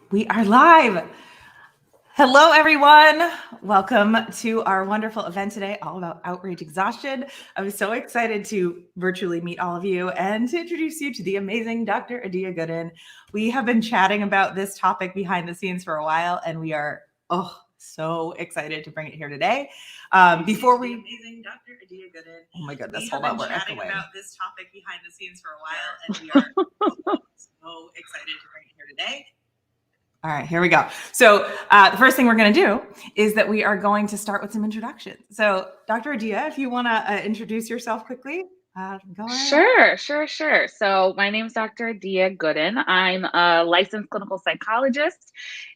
We are live. Hello, everyone. Welcome to our wonderful event today, all about outrage exhaustion. I'm so excited to virtually meet all of you and to introduce you to the amazing Dr. Dia Goodin. We have been chatting about this topic behind the scenes for a while, and we are so excited to bring it here today. Before we, amazing Dr. Dia Goodin. Oh my goodness, hold on, we're chatting about this topic behind the scenes for a while, and we are so excited to bring it here today. All right, here we go. So the first thing we're going to do is that we are going to start with some introductions. So Dr. Dia, if you want to introduce yourself quickly, go ahead. Sure. So my name is Dr. Dia Goodin. I'm a licensed clinical psychologist,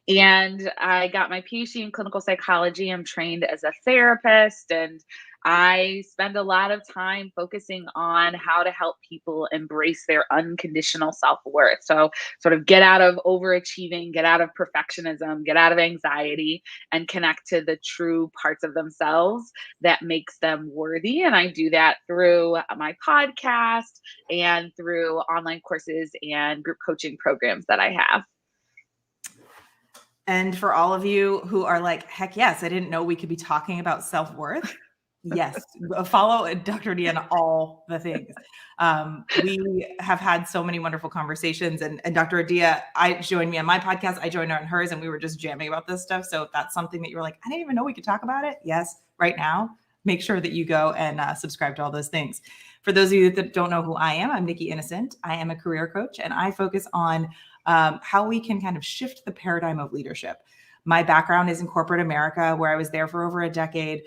and I got my PhD in clinical psychology. I'm trained as a therapist, and I spend a lot of time focusing on how to help people embrace their unconditional self-worth. So sort of get out of overachieving, get out of perfectionism, get out of anxiety, and connect to the true parts of themselves that makes them worthy. And I do that through my podcast and through online courses and group coaching programs that I have. And for all of you who are like, heck yes, I didn't know we could be talking about self-worth. Yes, follow Dr. Dia on all the things. We have had so many wonderful conversations, and Dr. Dia, I joined me on my podcast. I joined her on hers, and we were just jamming about this stuff. So if that's something that you were like, I didn't even know we could talk about it. Yes, right now, make sure that you go and subscribe to all those things. For those of you that don't know who I am, I'm Nikki Innocent. I am a career coach, and I focus on how we can kind of shift the paradigm of leadership. My background is in corporate America, where I was there for over a decade,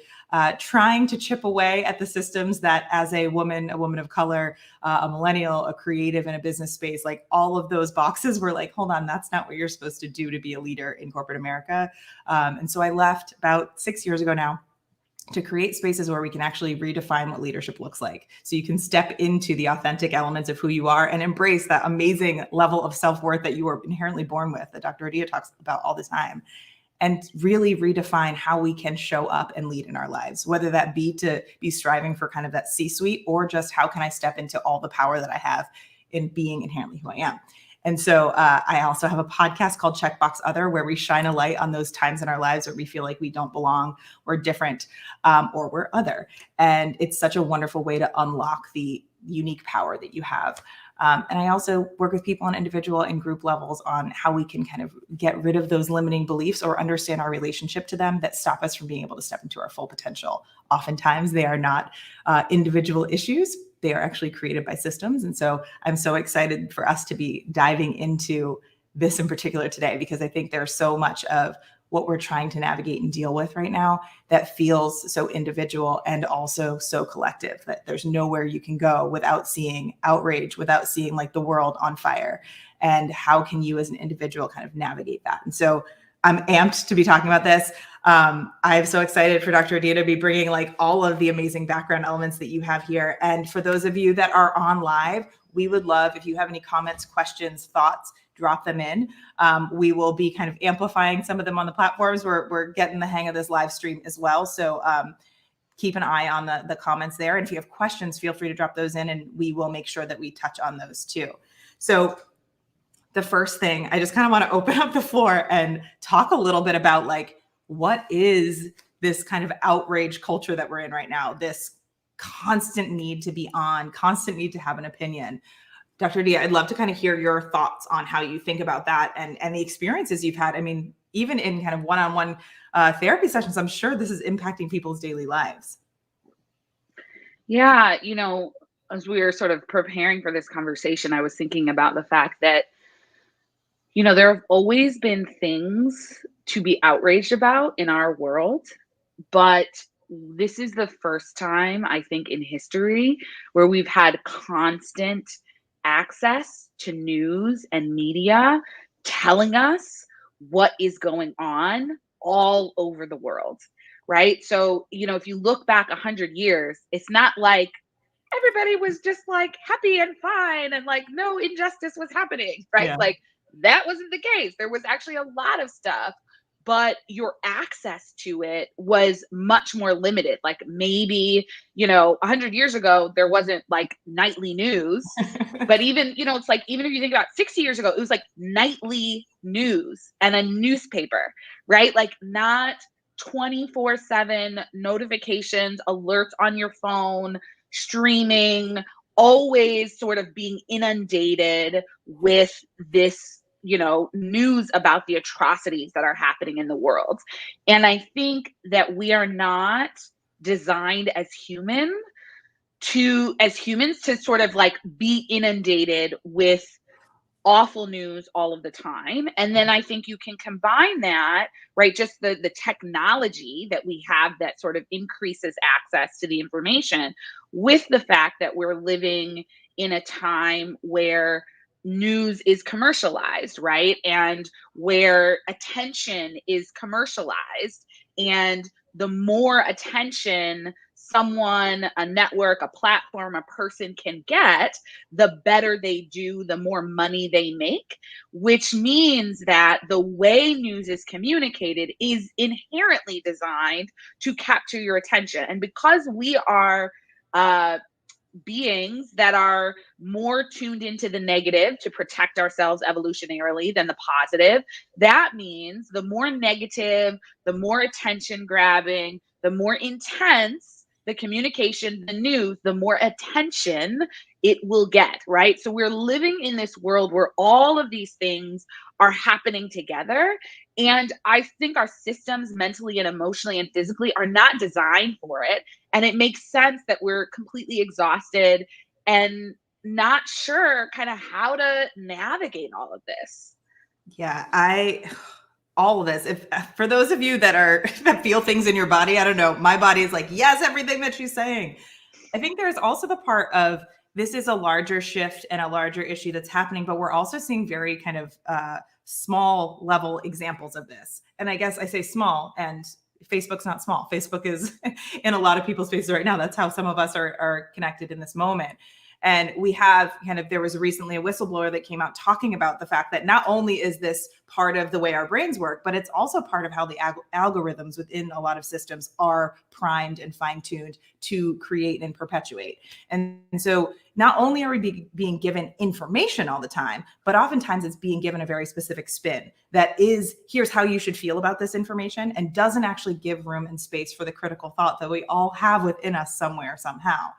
trying to chip away at the systems that, as a woman of color, a millennial, a creative in a business space, like all of those boxes were like, hold on, that's not what you're supposed to do to be a leader in corporate America. And so I left about 6 years ago now to create spaces where we can actually redefine what leadership looks like. So you can step into the authentic elements of who you are and embrace that amazing level of self-worth that you were inherently born with, that Dr. Dia talks about all the time, and really redefine how we can show up and lead in our lives, whether that be to be striving for kind of that C-suite, or just how can I step into all the power that I have in being inherently who I am. And so I also have a podcast called Checkbox Other, where we shine a light on those times in our lives where we feel like we don't belong, we're different, or we're other. And it's such a wonderful way to unlock the unique power that you have. And I also work with people on individual and group levels on how we can kind of get rid of those limiting beliefs or understand our relationship to them that stop us from being able to step into our full potential. Oftentimes they are not individual issues. They are actually created by systems. And so I'm so excited for us to be diving into this in particular today, because I think there's so much of what we're trying to navigate and deal with right now that feels so individual and also so collective, that there's nowhere you can go without seeing outrage, without seeing like the world on fire. And how can you as an individual kind of navigate that? And so I'm amped to be talking about this. I'm so excited for Dr. Dia to be bringing like all of the amazing background elements that you have here. And for those of you that are on live, we would love if you have any comments, questions, thoughts, drop them in. We will be kind of amplifying some of them on the platforms. We're getting the hang of this live stream as well. So keep an eye on the comments there. And if you have questions, feel free to drop those in, and we will make sure that we touch on those too. So the first thing, I just kind of want to open up the floor and talk a little bit about like, what is this kind of outrage culture that we're in right now? This constant need to be on, constant need to have an opinion. Dr. Dia, I'd love to kind of hear your thoughts on how you think about that and the experiences you've had. I mean, even in kind of one-on-one therapy sessions, I'm sure this is impacting people's daily lives. Yeah, as we were sort of preparing for this conversation, I was thinking about the fact that there have always been things to be outraged about in our world, but this is the first time, I think, in history where we've had constant access to news and media telling us what is going on all over the world, right? So, if you look back 100 years, it's not like everybody was just like happy and fine and like no injustice was happening, right? Yeah. Like that wasn't the case. There was actually a lot of stuff but your access to it was much more limited. Like maybe, 100 years ago, there wasn't like nightly news. But even, it's like, even if you think about 60 years ago, it was like nightly news and a newspaper, right? Like not 24/7 notifications, alerts on your phone, streaming, always sort of being inundated with this, news about the atrocities that are happening in the world. And I think that we are not designed as humans to sort of like be inundated with awful news all of the time. And then I think you can combine that, right? Just the technology that we have that sort of increases access to the information with the fact that we're living in a time where news is commercialized, right? And where attention is commercialized. And the more attention someone, a network, a platform, a person can get, the better they do, the more money they make, which means that the way news is communicated is inherently designed to capture your attention. And because we are beings that are more tuned into the negative to protect ourselves evolutionarily than the positive, that means the more negative, the more attention grabbing, the more intense the communication, the news, the more attention it will get, right? So we're living in this world where all of these things are happening together. And I think our systems mentally and emotionally and physically are not designed for it. And it makes sense that we're completely exhausted and not sure kind of how to navigate all of this. Yeah, all of this. If for those of you that feel things in your body, I don't know, my body is like, yes, everything that she's saying. I think there's also the part of this is a larger shift and a larger issue that's happening, but we're also seeing very kind of small level examples of this. And I guess I say small, and Facebook's not small. Facebook is in a lot of people's faces right now. That's how some of us are connected in this moment. And we have there was recently a whistleblower that came out talking about the fact that not only is this part of the way our brains work, but it's also part of how the algorithms within a lot of systems are primed and fine-tuned to create and perpetuate. And so not only are we being given information all the time, but oftentimes it's being given a very specific spin that is, here's how you should feel about this information, and doesn't actually give room and space for the critical thought that we all have within us somewhere, somehow.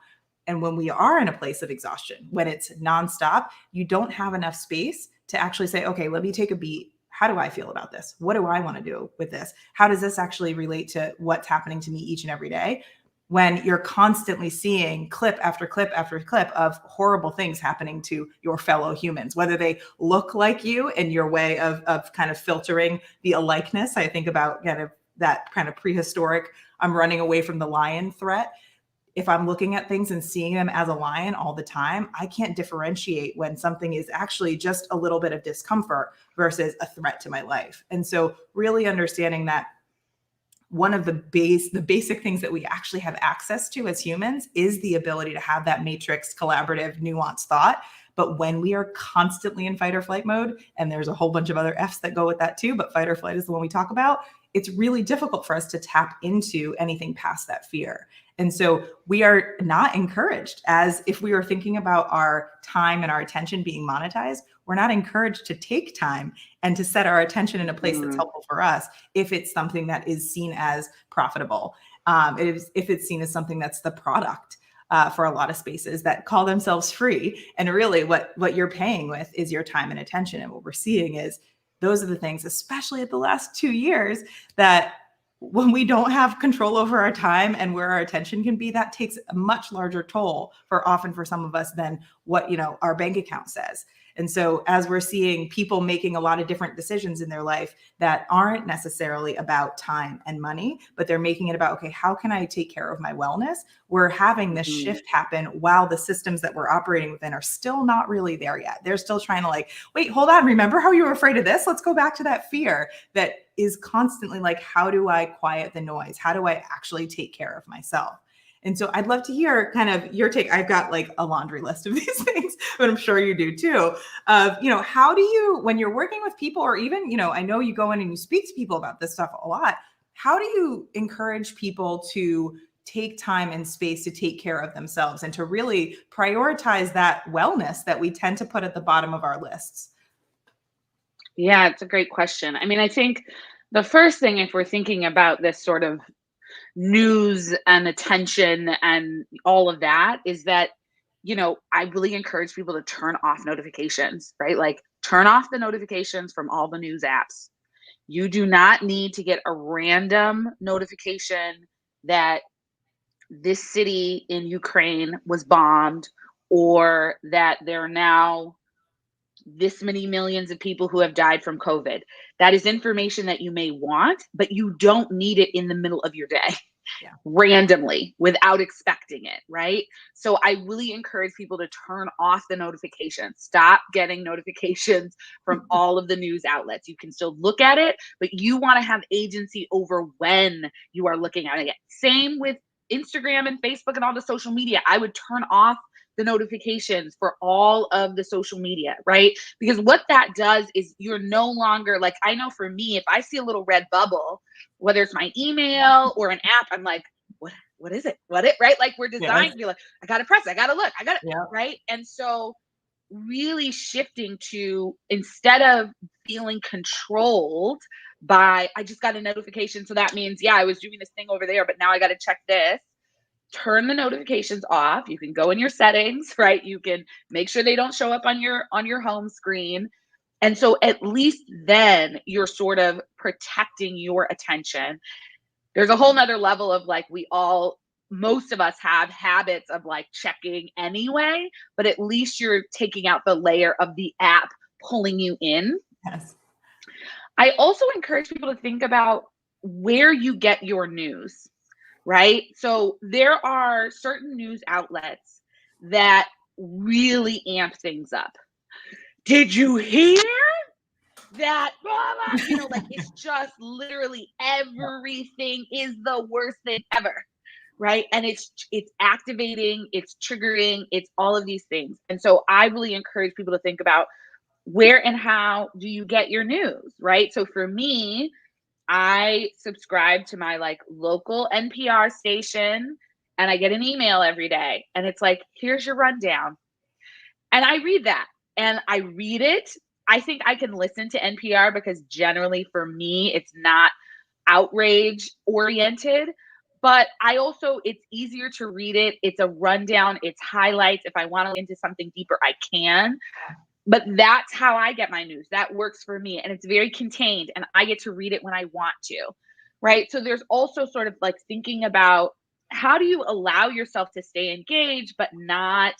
And when we are in a place of exhaustion, when it's nonstop, you don't have enough space to actually say, okay, let me take a beat. How do I feel about this? What do I want to do with this? How does this actually relate to what's happening to me each and every day? When you're constantly seeing clip after clip after clip of horrible things happening to your fellow humans, whether they look like you in your way of kind of filtering the alikeness. I think about kind of that kind of prehistoric, I'm running away from the lion threat. If I'm looking at things and seeing them as a lion all the time, I can't differentiate when something is actually just a little bit of discomfort versus a threat to my life. And so really understanding that one of the basic things that we actually have access to as humans is the ability to have that matrix, collaborative, nuanced thought. But when we are constantly in fight or flight mode, and there's a whole bunch of other F's that go with that too, but fight or flight is the one we talk about, it's really difficult for us to tap into anything past that fear. And so we are not encouraged, as if we were thinking about our time and our attention being monetized, we're not encouraged to take time and to set our attention in a place that's helpful for us if it's something that is seen as profitable, if it's seen as something that's the product for a lot of spaces that call themselves free. And really what you're paying with is your time and attention. And what we're seeing is those are the things, especially at the last 2 years, that when we don't have control over our time and where our attention can be, that takes a much larger toll for some of us than what, our bank account says. And so as we're seeing people making a lot of different decisions in their life that aren't necessarily about time and money, but they're making it about, okay, how can I take care of my wellness? We're having this shift happen while the systems that we're operating within are still not really there yet. They're still trying to wait, hold on. Remember how you were afraid of this? Let's go back to that fear that is constantly how do I quiet the noise? How do I actually take care of myself? And so I'd love to hear kind of your take. I've got like a laundry list of these things, but I'm sure you do too. Of, how do you, when you're working with people, or even, I know you go in and you speak to people about this stuff a lot. How do you encourage people to take time and space to take care of themselves and to really prioritize that wellness that we tend to put at the bottom of our lists? Yeah, it's a great question. I mean, I think the first thing, if we're thinking about this sort of news and attention and all of that, is that, I really encourage people to turn off notifications, right? Like turn off the notifications from all the news apps. You do not need to get a random notification that this city in Ukraine was bombed, or that there are now this many millions of people who have died from COVID. That is information that you may want, but you don't need it in the middle of your day. Yeah. Randomly without expecting it, right? So I really encourage people to turn off the notifications. Stop getting notifications from all of the news outlets. You can still look at it, but you want to have agency over when you are looking at it. Same with Instagram and Facebook and all the social media. I would turn off the notifications for all of the social media, right? Because what that does is you're no longer like, I know for me, if I see a little red bubble, whether it's my email or an app, I'm like, what is it? Right? Like we're designed to be like, I got to press, I got to look, right? And so really shifting to, instead of feeling controlled by, I just got a notification. So that means, yeah, I was doing this thing over there, but now I got to check this. Turn the notifications off. You can go in your settings, right? You can make sure they don't show up on your home screen. And so at least then you're sort of protecting your attention. There's a whole nother level of like, most of us have habits of like checking anyway, but at least you're taking out the layer of the app pulling you in. Yes. I also encourage people to think about where you get your news, right? So there are certain news outlets that really amp things up. Did you hear that? Like it's just literally everything is the worst thing ever, right? And it's activating, it's triggering, it's all of these things. And so I really encourage people to think about where and how do you get your news, right? So for me, I subscribe to my like local NPR station, and I get an email every day, and it's like, here's your rundown. And I read that, and I read it. I think I can listen to NPR because generally for me, it's not outrage oriented, but it's easier to read it. It's a rundown, it's highlights. If I want to get into something deeper, I can. But that's how I get my news. That works for me. And it's very contained, and I get to read it when I want to, right? So there's also sort of like thinking about how do you allow yourself to stay engaged, but not,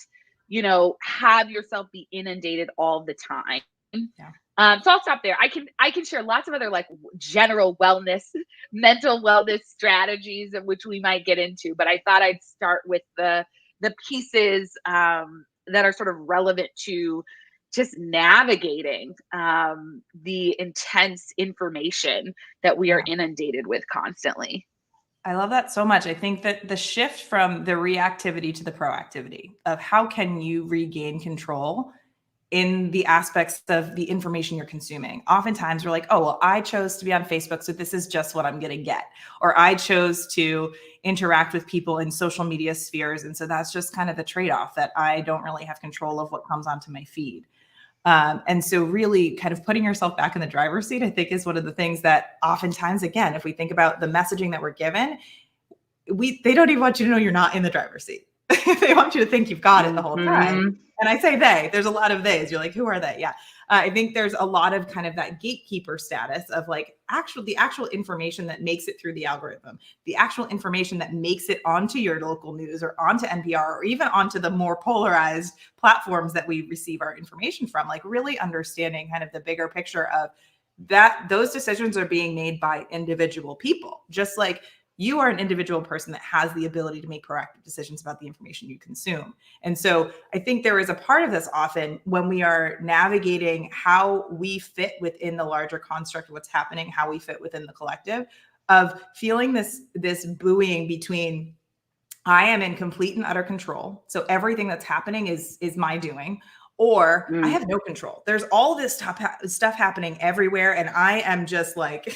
have yourself be inundated all the time. Yeah. So I'll stop there. I can share lots of other like general wellness, mental wellness strategies of which we might get into, but I thought I'd start with the pieces that are sort of relevant to just navigating the intense information that we are inundated with constantly. I love that so much. I think that the shift from the reactivity to the proactivity of how can you regain control in the aspects of the information you're consuming. Oftentimes we're like, oh, well, I chose to be on Facebook, so this is just what I'm going to get. Or I chose to interact with people in social media spheres, and so that's just kind of the trade-off, that I don't really have control of what comes onto my feed. And so really kind of putting yourself back in the driver's seat, I think, is one of the things that oftentimes, again, if we think about the messaging that we're given, they don't even want you to know you're not in the driver's seat. They want you to think you've got it the whole time. And I say there's a lot of theys. You're like, who are they? Yeah. I think there's a lot of kind of that gatekeeper status of like the actual information that makes it through the algorithm, the actual information that makes it onto your local news or onto NPR or even onto the more polarized platforms that we receive our information from, like really understanding kind of the bigger picture of that those decisions are being made by individual people, just like you are an individual person that has the ability to make proactive decisions about the information you consume. And so I think there is a part of this often when we are navigating how we fit within the larger construct of what's happening, how we fit within the collective, of feeling this buoying between I am in complete and utter control. So everything that's happening is my doing, or I have no control. There's all this stuff happening everywhere, and I am just like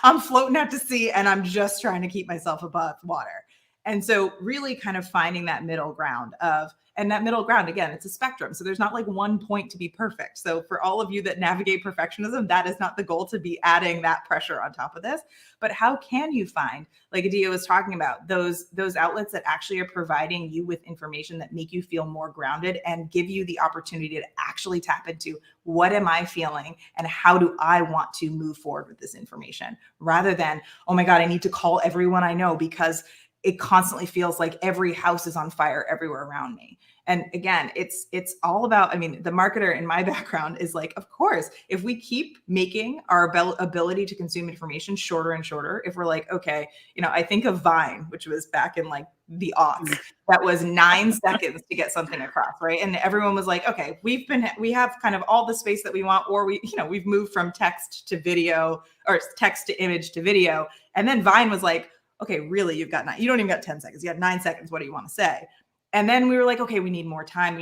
I'm floating out to sea, and I'm just trying to keep myself above water. And so really kind of finding that middle ground of, and that middle ground, again, it's a spectrum. So there's not like one point to be perfect. So for all of you that navigate perfectionism, that is not the goal, to be adding that pressure on top of this. But how can you find, like Adia was talking about, those outlets that actually are providing you with information that make you feel more grounded and give you the opportunity to actually tap into, what am I feeling and how do I want to move forward with this information, rather than, oh my God, I need to call everyone I know because it constantly feels like every house is on fire everywhere around me. And again, it's all about, I mean, the marketer in my background is like, of course, if we keep making our ability to consume information shorter and shorter, if we're like, okay, I think of Vine, which was back in like the aughts, that was 9 seconds to get something across, right? And everyone was like, okay, we have kind of all the space that we want, or we've moved from text to video, or text to image to video. And then Vine was like, okay, really, you don't even got 10 seconds. You have 9 seconds. What do you want to say? And then we were like, okay, we need more time.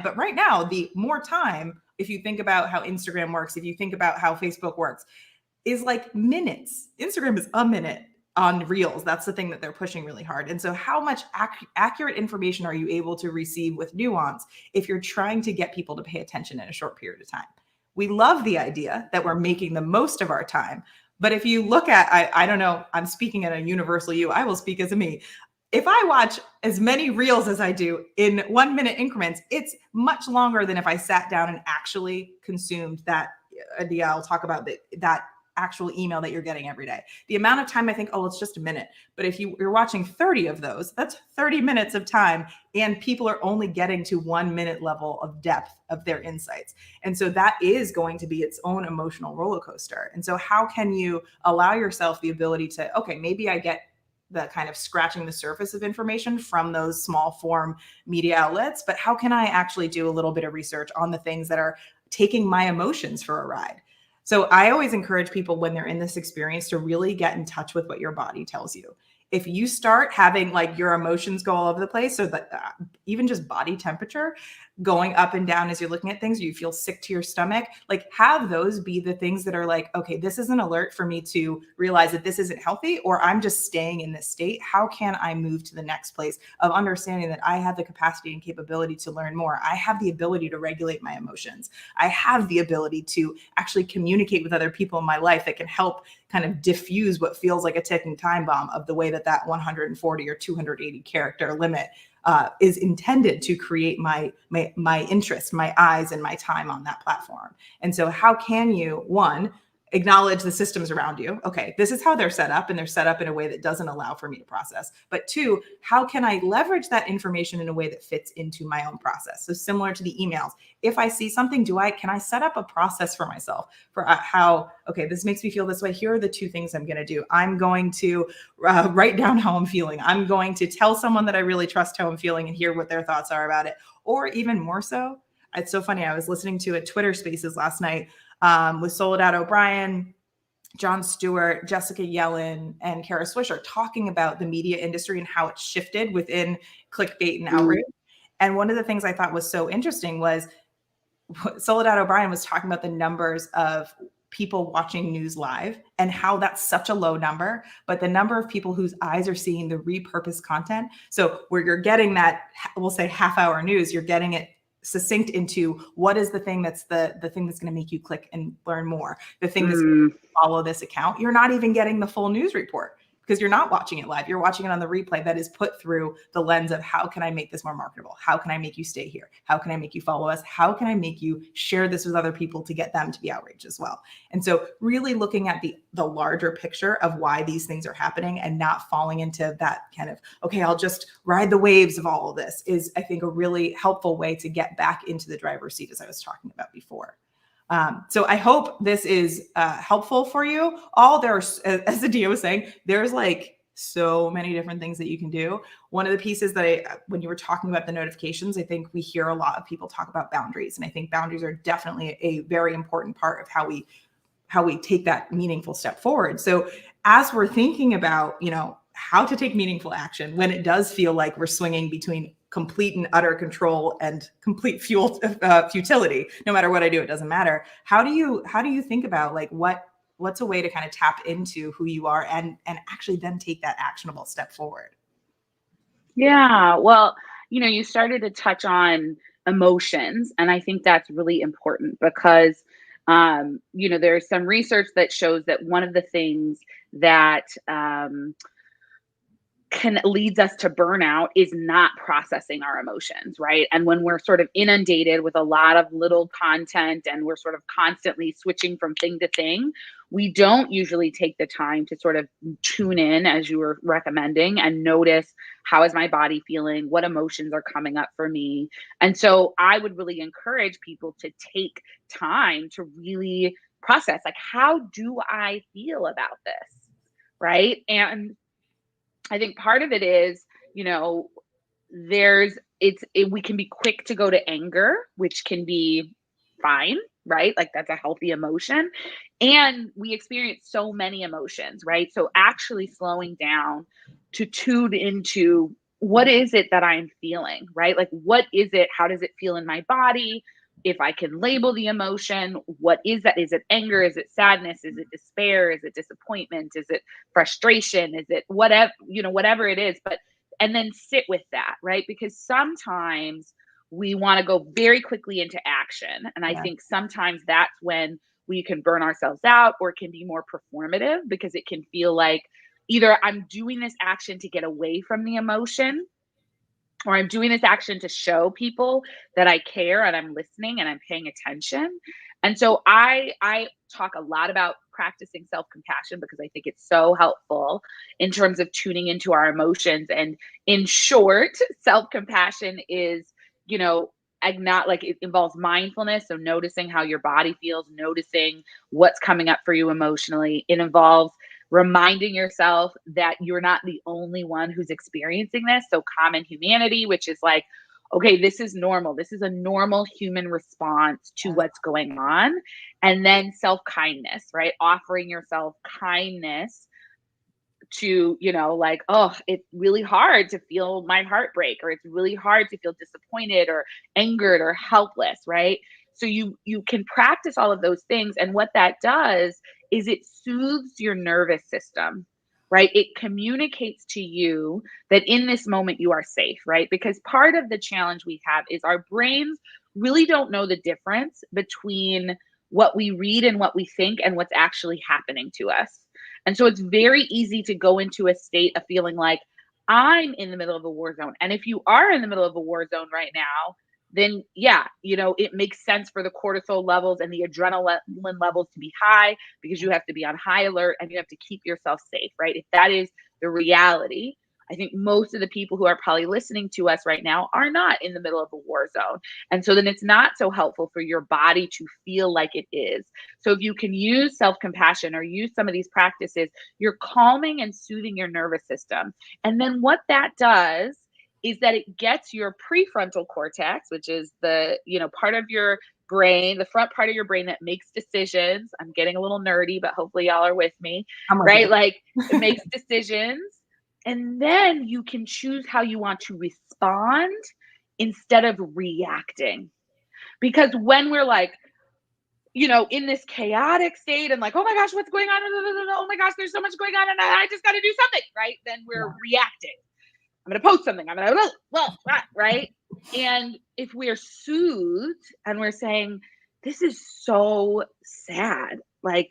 But right now, the more time, if you think about how Instagram works, if you think about how Facebook works, is like minutes. Instagram is a minute on Reels. That's the thing that they're pushing really hard. And so how much accurate information are you able to receive with nuance if you're trying to get people to pay attention in a short period of time? We love the idea that we're making the most of our time. But if you look at, I don't know, I'm speaking at a universal you, I will speak as a me. If I watch as many Reels as I do in 1 minute increments, it's much longer than if I sat down and actually consumed that. I'll talk about that actual email that you're getting every day. The amount of time I think, oh, it's just a minute. But if you're watching 30 of those, that's 30 minutes of time. And people are only getting to 1 minute level of depth of their insights. And so that is going to be its own emotional roller coaster. And so how can you allow yourself the ability to, okay, maybe I get the kind of scratching the surface of information from those small form media outlets, but how can I actually do a little bit of research on the things that are taking my emotions for a ride? So I always encourage people when they're in this experience to really get in touch with what your body tells you. If you start having like your emotions go all over the place, so that even just body temperature going up and down as you're looking at things, you feel sick to your stomach, like have those be the things that are like, okay, this is an alert for me to realize that this isn't healthy, or I'm just staying in this state. How can I move to the next place of understanding that I have the capacity and capability to learn more? I have the ability to regulate my emotions. I have the ability to actually communicate with other people in my life that can help kind of diffuse what feels like a ticking time bomb of the way that 140 or 280 character limit is intended to create my interest, my eyes, and my time on that platform. And so how can you, one, acknowledge the systems around you? Okay, this is how they're set up, and they're set up in a way that doesn't allow for me to process. But two, how can I leverage that information in a way that fits into my own process? So similar to the emails, if I see something, can I set up a process for myself for how, okay, this makes me feel this way. Here are the 2 things I'm going to do. I'm going to write down how I'm feeling. I'm going to tell someone that I really trust how I'm feeling and hear what their thoughts are about it. Or even more so, it's so funny. I was listening to a Twitter Spaces last night with Soledad O'Brien, Jon Stewart, Jessica Yellen, and Kara Swisher talking about the media industry and how it's shifted within clickbait and outrage. And one of the things I thought was so interesting was Soledad O'Brien was talking about the numbers of people watching news live and how that's such a low number, but the number of people whose eyes are seeing the repurposed content. So where you're getting that, we'll say half-hour news, you're getting it succinct into what is the thing that's the thing that's going to make you click and learn more, the thing that's going to follow this account. You're not even getting the full news report because you're not watching it live. You're watching it on the replay that is put through the lens of how can I make this more marketable? How can I make you stay here? How can I make you follow us? How can I make you share this with other people to get them to be outraged as well? And so really looking at the larger picture of why these things are happening and not falling into that kind of, okay, I'll just ride the waves of all of this is, I think, a really helpful way to get back into the driver's seat, as I was talking about before. So I hope this is helpful for you all. There's, as Adia was saying, there's like so many different things that you can do. One of the pieces that when you were talking about the notifications, I think we hear a lot of people talk about boundaries. And I think boundaries are definitely a very important part of how we take that meaningful step forward. So as we're thinking about, how to take meaningful action when it does feel like we're swinging between complete and utter control and complete futility. No matter what I do, it doesn't matter. How do you think about like what's a way to kind of tap into who you are and actually then take that actionable step forward? Yeah. Well, you started to touch on emotions, and I think that's really important because, there's some research that shows that one of the things that can leads us to burnout is not processing our emotions, right? And when we're sort of inundated with a lot of little content and we're sort of constantly switching from thing to thing, we don't usually take the time to sort of tune in, as you were recommending, and notice, how is my body feeling? What emotions are coming up for me? And so I would really encourage people to take time to really process, like, how do I feel about this? Right. And I think part of it is, you know, we can be quick to go to anger, which can be fine, right? Like, that's a healthy emotion. And we experience so many emotions, right? So actually slowing down to tune into, what is it that I'm feeling, right? Like, what is it? How does it feel in my body? If I can label the emotion, what is that? Is it anger? Is it sadness? Is it despair? Is it disappointment? Is it frustration? Is it whatever, whatever it is? But, and then sit with that, right? Because sometimes we want to go very quickly into action. And I Yeah. think sometimes that's when we can burn ourselves out, or it can be more performative, because it can feel like either I'm doing this action to get away from the emotion, or I'm doing this action to show people that I care and I'm listening and I'm paying attention. And so I talk a lot about practicing self-compassion, because I think it's so helpful in terms of tuning into our emotions. And in short, self-compassion is, not like, it involves mindfulness. So noticing how your body feels, noticing what's coming up for you emotionally. It involves reminding yourself that you're not the only one who's experiencing this. So common humanity, which is like, okay, this is normal. This is a normal human response to what's going on. And then self-kindness, right? Offering yourself kindness to, like, oh, it's really hard to feel my heart break, or it's really hard to feel disappointed or angered or helpless, right? So you can practice all of those things, and what that does is it soothes your nervous system, right? It communicates to you that in this moment you are safe, right? Because part of the challenge we have is our brains really don't know the difference between what we read and what we think and what's actually happening to us. And so it's very easy to go into a state of feeling like, I'm in the middle of a war zone. And if you are in the middle of a war zone right now, then yeah, it makes sense for the cortisol levels and the adrenaline levels to be high, because you have to be on high alert and you have to keep yourself safe, right? If that is the reality, I think most of the people who are probably listening to us right now are not in the middle of a war zone. And so then it's not so helpful for your body to feel like it is. So if you can use self-compassion or use some of these practices, you're calming and soothing your nervous system. And then what that does is that it gets your prefrontal cortex, which is the, part of your brain, the front part of your brain that makes decisions. I'm getting a little nerdy, but hopefully y'all are with me, I'm with right? you. Like, it makes decisions. And then you can choose how you want to respond instead of reacting. Because when we're like, in this chaotic state and like, oh my gosh, what's going on? Oh my gosh, there's so much going on and I just got to do something, right? Then we're reacting. I'm going to post something. I'm going to, right? And if we're soothed and we're saying, this is so sad, like,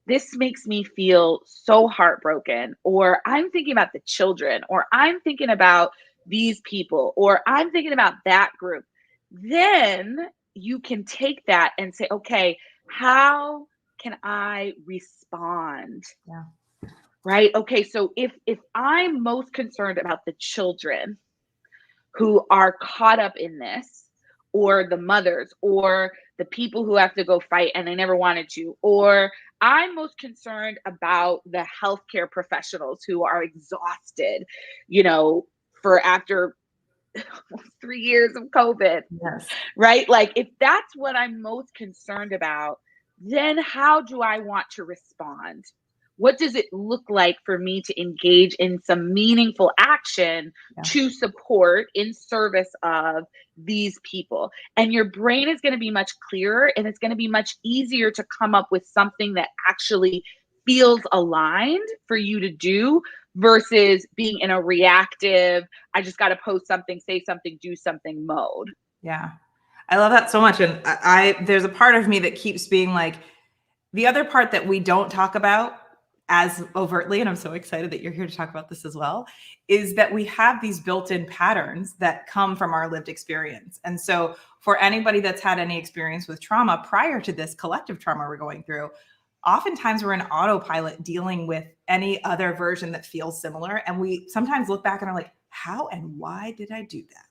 this makes me feel so heartbroken, or I'm thinking about the children, or I'm thinking about these people, or I'm thinking about that group, then you can take that and say, okay, how can I respond? Yeah. Right? Okay, so if I'm most concerned about the children who are caught up in this, or the mothers, or the people who have to go fight and they never wanted to, or I'm most concerned about the healthcare professionals who are exhausted, for after 3 years of COVID, Yes. right? Like, if that's what I'm most concerned about, then how do I want to respond? what does it look like for me to engage in some meaningful action Yeah. to support in service of these people? And your brain is going to be much clearer, and it's going to be much easier to come up with something that actually feels aligned for you to do versus being in a reactive, I just got to post something, say something, do something mode. Yeah. I love that so much. And there's a part of me that keeps being like, the other part that we don't talk about as overtly, and I'm so excited that you're here to talk about this as well, is that we have these built-in patterns that come from our lived experience. And so for anybody that's had any experience with trauma prior to this collective trauma we're going through, oftentimes we're in autopilot dealing with any other version that feels similar. And we sometimes look back and are like, how and why did I do that?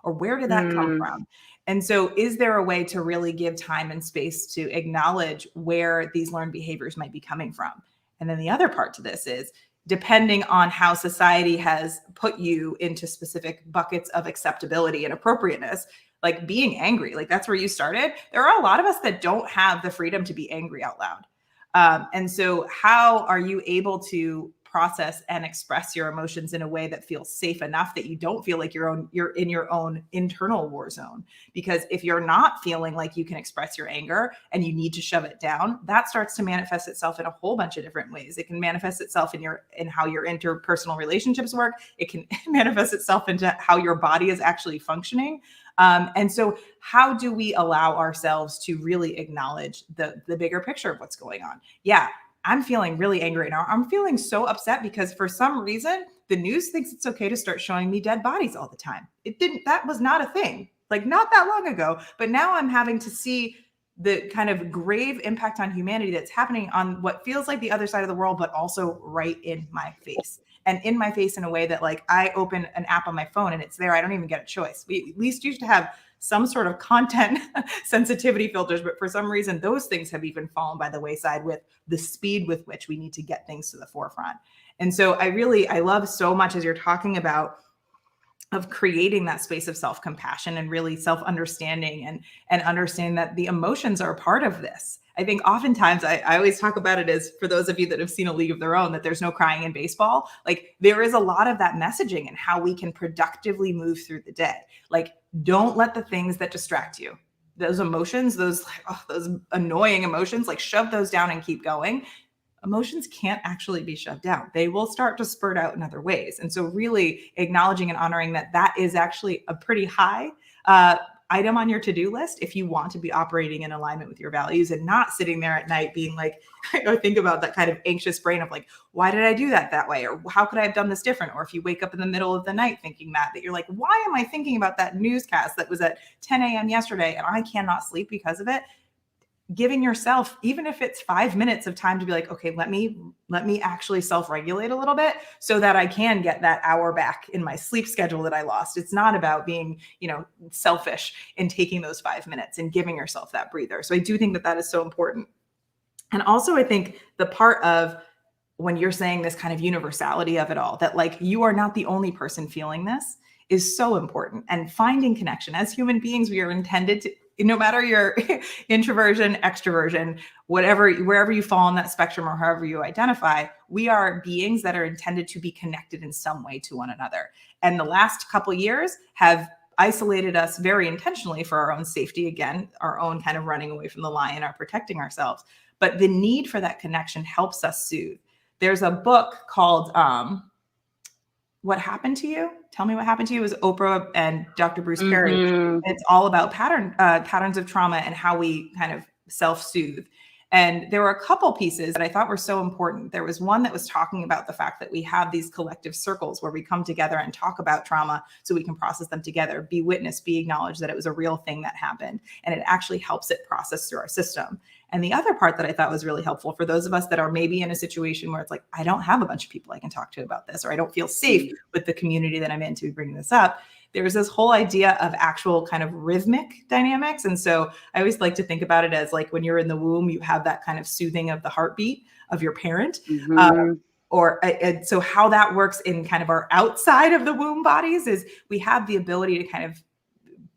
Or where did that come from? And so is there a way to really give time and space to acknowledge where these learned behaviors might be coming from? And then the other part to this is, depending on how society has put you into specific buckets of acceptability and appropriateness, like being angry, like that's where you started. There are a lot of us that don't have the freedom to be angry out loud. And so how are you able to process and express your emotions in a way that feels safe enough that you don't feel like you're in your own internal war zone? Because if you're not feeling like you can express your anger and you need to shove it down, that starts to manifest itself in a whole bunch of different ways. It can manifest itself in how your interpersonal relationships work. It can manifest itself into how your body is actually functioning. And so how do we allow ourselves to really acknowledge the bigger picture of what's going on? Yeah, I'm feeling really angry now. I'm feeling so upset because for some reason, the news thinks it's okay to start showing me dead bodies all the time. That was not a thing, like not that long ago. But now I'm having to see the kind of grave impact on humanity that's happening on what feels like the other side of the world, but also right in my face. And in my face in a way that, like, I open an app on my phone and it's there. I don't even get a choice. We at least used to have some sort of content sensitivity filters, but for some reason, those things have even fallen by the wayside with the speed with which we need to get things to the forefront. And so I love so much as you're talking about of creating that space of self-compassion and really self-understanding and understanding that the emotions are a part of this. I think oftentimes I always talk about it as, for those of you that have seen A League of Their Own, that there's no crying in baseball. Like there is a lot of that messaging and how we can productively move through the day. Like don't let the things that distract you, those emotions, those annoying emotions, like shove those down and keep going. Emotions can't actually be shoved down. They will start to spurt out in other ways. And so really acknowledging and honoring that is actually a pretty high item on your to-do list if you want to be operating in alignment with your values and not sitting there at night being like, I think about that kind of anxious brain of like, why did I do that way? Or how could I have done this different? Or if you wake up in the middle of the night thinking that you're like, why am I thinking about that newscast that was at 10 a.m. yesterday and I cannot sleep because of it? Giving yourself, even if it's 5 minutes of time to be like, okay, let me actually self-regulate a little bit so that I can get that hour back in my sleep schedule that I lost. It's not about being, selfish in taking those 5 minutes and giving yourself that breather. So I do think that is so important. And also I think the part of when you're saying this kind of universality of it all, that like you are not the only person feeling this, is so important. And finding connection. As human beings, we are intended to, no matter your introversion, extroversion, wherever you fall on that spectrum or however you identify, we are beings that are intended to be connected in some way to one another. And the last couple of years have isolated us very intentionally for our own safety, again, our own kind of running away from the lion, our protecting ourselves. But the need for that connection helps us soothe. There's a book called What Happened to You? Tell Me What Happened to You. It was Oprah and Dr. Bruce Perry. Mm-hmm. It's all about patterns of trauma and how we kind of self-soothe. And there were a couple pieces that I thought were so important. There was one that was talking about the fact that we have these collective circles where we come together and talk about trauma so we can process them together, be witness, be acknowledged that it was a real thing that happened. And it actually helps it process through our system. And the other part that I thought was really helpful for those of us that are maybe in a situation where it's like, I don't have a bunch of people I can talk to about this, or I don't feel safe with the community that I'm in to be bringing this up. There's this whole idea of actual kind of rhythmic dynamics. And so I always like to think about it as like when you're in the womb, you have that kind of soothing of the heartbeat of your parent. So how that works in kind of our outside of the womb bodies is we have the ability to kind of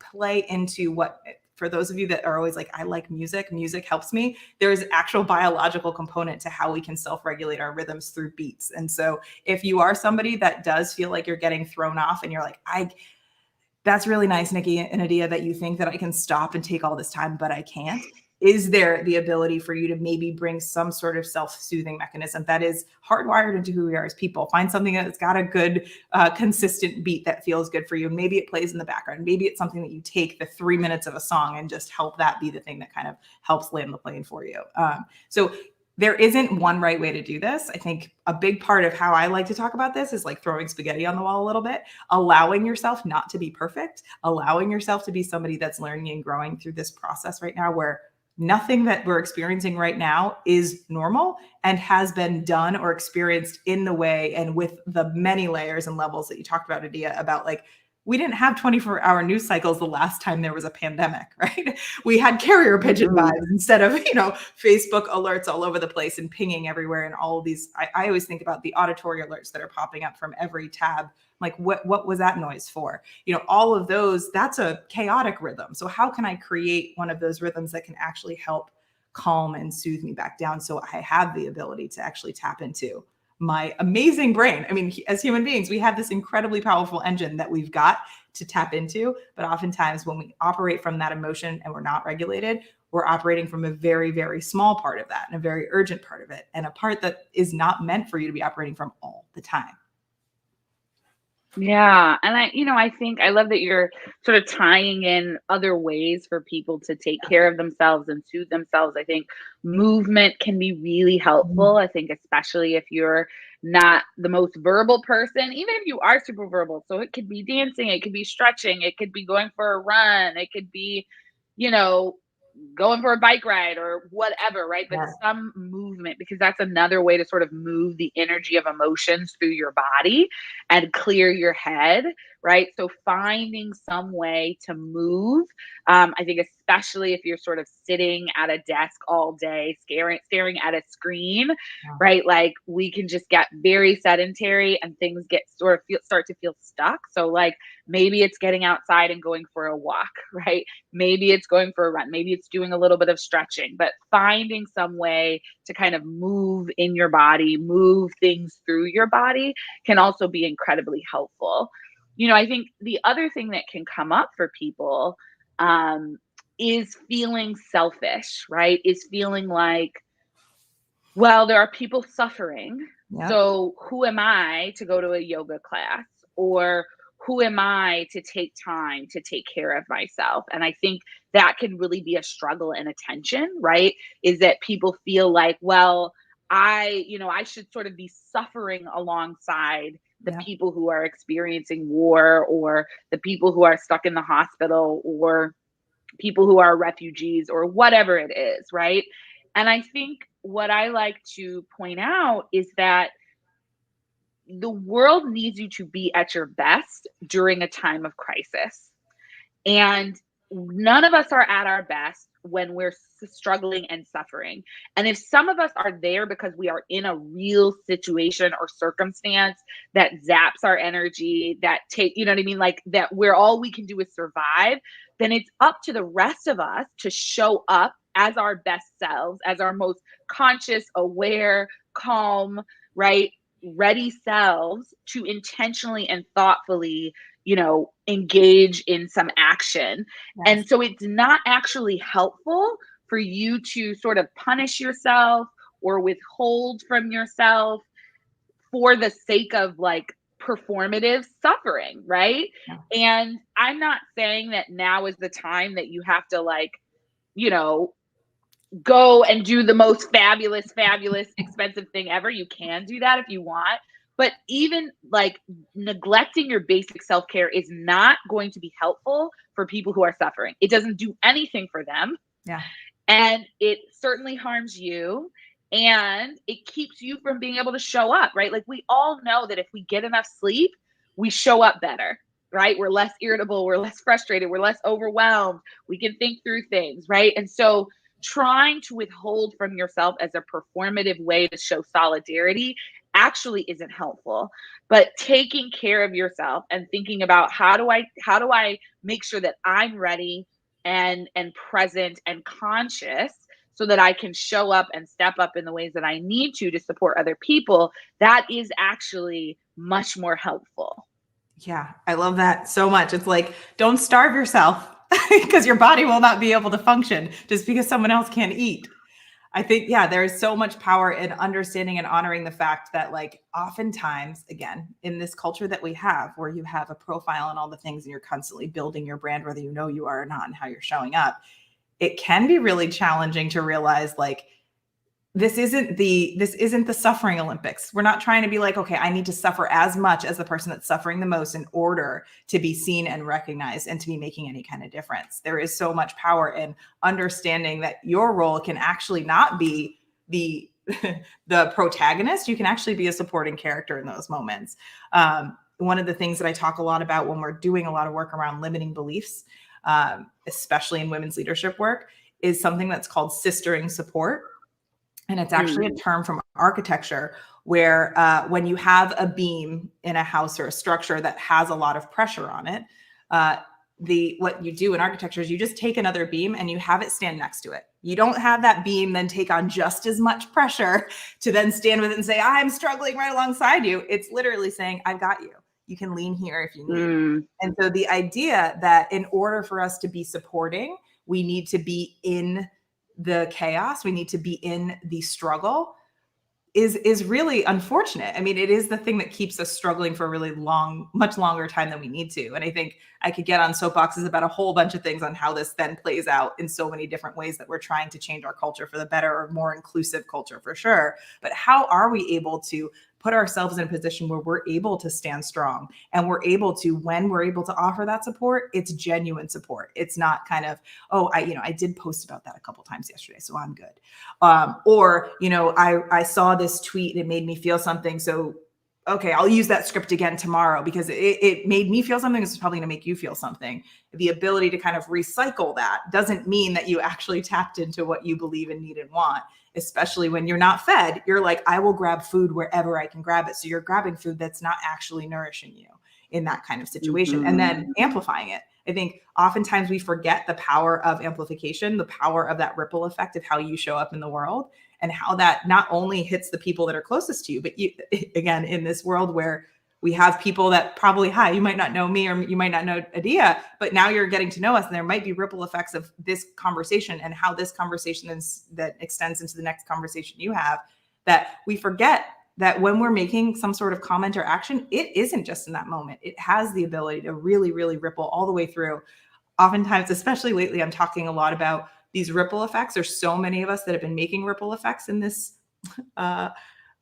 play into what for those of you that are always like, I like music, music helps me, there's actual biological component to how we can self-regulate our rhythms through beats. And so if you are somebody that does feel like you're getting thrown off and you're like, that's really nice, Nikki and Adia, that you think that I can stop and take all this time, but I can't. Is there the ability for you to maybe bring some sort of self-soothing mechanism that is hardwired into who we are as people? Find something that's got a good, consistent beat that feels good for you. Maybe it plays in the background. Maybe it's something that you take the 3 minutes of a song and just help that be the thing that kind of helps land the plane for you. So there isn't one right way to do this. I think a big part of how I like to talk about this is like throwing spaghetti on the wall a little bit, allowing yourself not to be perfect, allowing yourself to be somebody that's learning and growing through this process right now, where nothing that we're experiencing right now is normal and has been done or experienced in the way and with the many layers and levels that you talked about, Adia, about like, we didn't have 24-hour news cycles the last time there was a pandemic, right? We had carrier pigeon vibes instead of, Facebook alerts all over the place and pinging everywhere. And all of these, I always think about the auditory alerts that are popping up from every tab. Like, what was that noise for? All of those, that's a chaotic rhythm. So how can I create one of those rhythms that can actually help calm and soothe me back down, so I have the ability to actually tap into my amazing brain? I mean, as human beings, we have this incredibly powerful engine that we've got to tap into. But oftentimes when we operate from that emotion and we're not regulated, we're operating from a very, very small part of that and a very urgent part of it, and a part that is not meant for you to be operating from all the time. Yeah. And I think I love that you're sort of tying in other ways for people to take care of themselves and soothe themselves. I think movement can be really helpful. I think, especially if you're not the most verbal person, even if you are super verbal. So it could be dancing, it could be stretching, it could be going for a run, it could be, going for a bike ride or whatever, right? But some movement, because that's another way to sort of move the energy of emotions through your body and clear your head, right? So finding some way to move, I think, especially if you're sort of sitting at a desk all day, staring at a screen, right? Like, we can just get very sedentary and things get start to feel stuck. So like, maybe it's getting outside and going for a walk, right? Maybe it's going for a run. Maybe it's doing a little bit of stretching, but finding some way to kind of move in your body, move things through your body, can also be incredibly helpful. I think the other thing that can come up for people is feeling selfish, right? Is feeling like, well, there are people suffering. So who am I to go to a yoga class? Or who am I to take time to take care of myself? And I think that can really be a struggle and a tension, right? Is that people feel like, well, I should sort of be suffering alongside the people who are experiencing war, or the people who are stuck in the hospital, or people who are refugees, or whatever it is, right? And I think what I like to point out is that the world needs you to be at your best during a time of crisis. And none of us are at our best when we're struggling and suffering. And if some of us are there because we are in a real situation or circumstance that zaps our energy, that you know what I mean? Like, that where all we can do is survive, then it's up to the rest of us to show up as our best selves, as our most conscious, aware, calm, right, ready selves, to intentionally and thoughtfully, engage in some action. And so it's not actually helpful for you to sort of punish yourself or withhold from yourself for the sake of like performative suffering, right? And I'm not saying that now is the time that you have to like, go and do the most fabulous, expensive thing ever. You can do that if you want. But even like neglecting your basic self-care is not going to be helpful for people who are suffering. It doesn't do anything for them. And it certainly harms you. And it keeps you from being able to show up, right? Like, we all know that if we get enough sleep, we show up better, right? We're less irritable, we're less frustrated, we're less overwhelmed. We can think through things, right? And so trying to withhold from yourself as a performative way to show solidarity actually isn't helpful. But taking care of yourself and thinking about, how do I make sure that I'm ready and present and conscious so that I can show up and step up in the ways that I need to support other people, that is actually much more helpful. Yeah, I love that so much. It's like, don't starve yourself because your body will not be able to function just because someone else can't eat. I think, yeah, there is so much power in understanding and honoring the fact that, like, oftentimes, again, in this culture that we have, where you have a profile and all the things and you're constantly building your brand, whether you know you are or not, and how you're showing up, it can be really challenging to realize, like, this isn't the suffering Olympics. We're not trying to be like, okay, I need to suffer as much as the person that's suffering the most in order to be seen and recognized and to be making any kind of difference. There is so much power in understanding that your role can actually not be the the protagonist. You can actually be a supporting character in those moments. One of the things that I talk a lot about when we're doing a lot of work around limiting beliefs, especially in women's leadership work, is something that's called sistering support. And it's actually a term from architecture where when you have a beam in a house or a structure that has a lot of pressure on it, what you do in architecture is you just take another beam and you have it stand next to it. You don't have that beam then take on just as much pressure to then stand with it and say, I'm struggling right alongside you. It's literally saying, I've got you. You can lean here if you need. And so the idea that in order for us to be supporting, we need to be in the chaos, we need to be in the struggle, is really unfortunate. I mean, it is the thing that keeps us struggling for a really long, much longer time than we need to. And I think I could get on soapboxes about a whole bunch of things on how this then plays out in so many different ways that we're trying to change our culture for the better, or more inclusive culture for sure. But how are we able to put ourselves in a position where we're able to stand strong, and we're able to, when we're able to offer that support, it's genuine support. It's not kind of, oh, I did post about that a couple times yesterday, so I'm good. Or, I saw this tweet and it made me feel something. So, okay, I'll use that script again tomorrow because it made me feel something. It's probably going to make you feel something. The ability to kind of recycle that doesn't mean that you actually tapped into what you believe and need and want. Especially when you're not fed, you're like, I will grab food wherever I can grab it. So you're grabbing food that's not actually nourishing you in that kind of situation, and then amplifying it. I think oftentimes we forget the power of amplification, the power of that ripple effect of how you show up in the world, and how that not only hits the people that are closest to you, but you, again, in this world where we have people that probably, hi, you might not know me or you might not know Adia, but now you're getting to know us, and there might be ripple effects of this conversation and how this conversation that extends into the next conversation you have, that we forget that when we're making some sort of comment or action, it isn't just in that moment. It has the ability to really, really ripple all the way through. Oftentimes, especially lately, I'm talking a lot about these ripple effects. There's so many of us that have been making ripple effects in this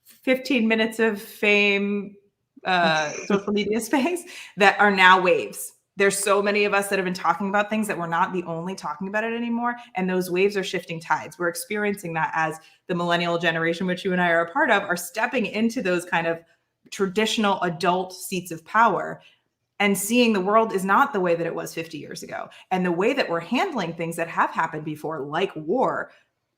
15 minutes of fame social media space that are now waves. There's so many of us that have been talking about things that we're not the only talking about it anymore. And those waves are shifting tides. We're experiencing that as the millennial generation, which you and I are a part of, are stepping into those kind of traditional adult seats of power and seeing the world is not the way that it was 50 years ago. And the way that we're handling things that have happened before, like war,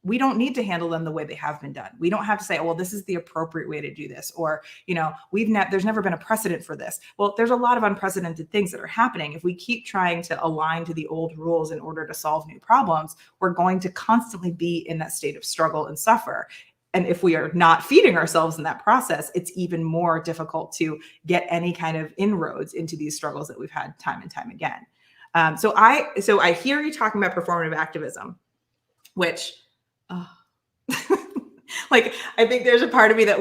we don't need to handle them the way they have been done. We don't have to say, oh, well, this is the appropriate way to do this. Or, there's never been a precedent for this. Well, there's a lot of unprecedented things that are happening. If we keep trying to align to the old rules in order to solve new problems, we're going to constantly be in that state of struggle and suffer. And if we are not feeding ourselves in that process, it's even more difficult to get any kind of inroads into these struggles that we've had time and time again. So I hear you talking about performative activism, which, like, I think there's a part of me that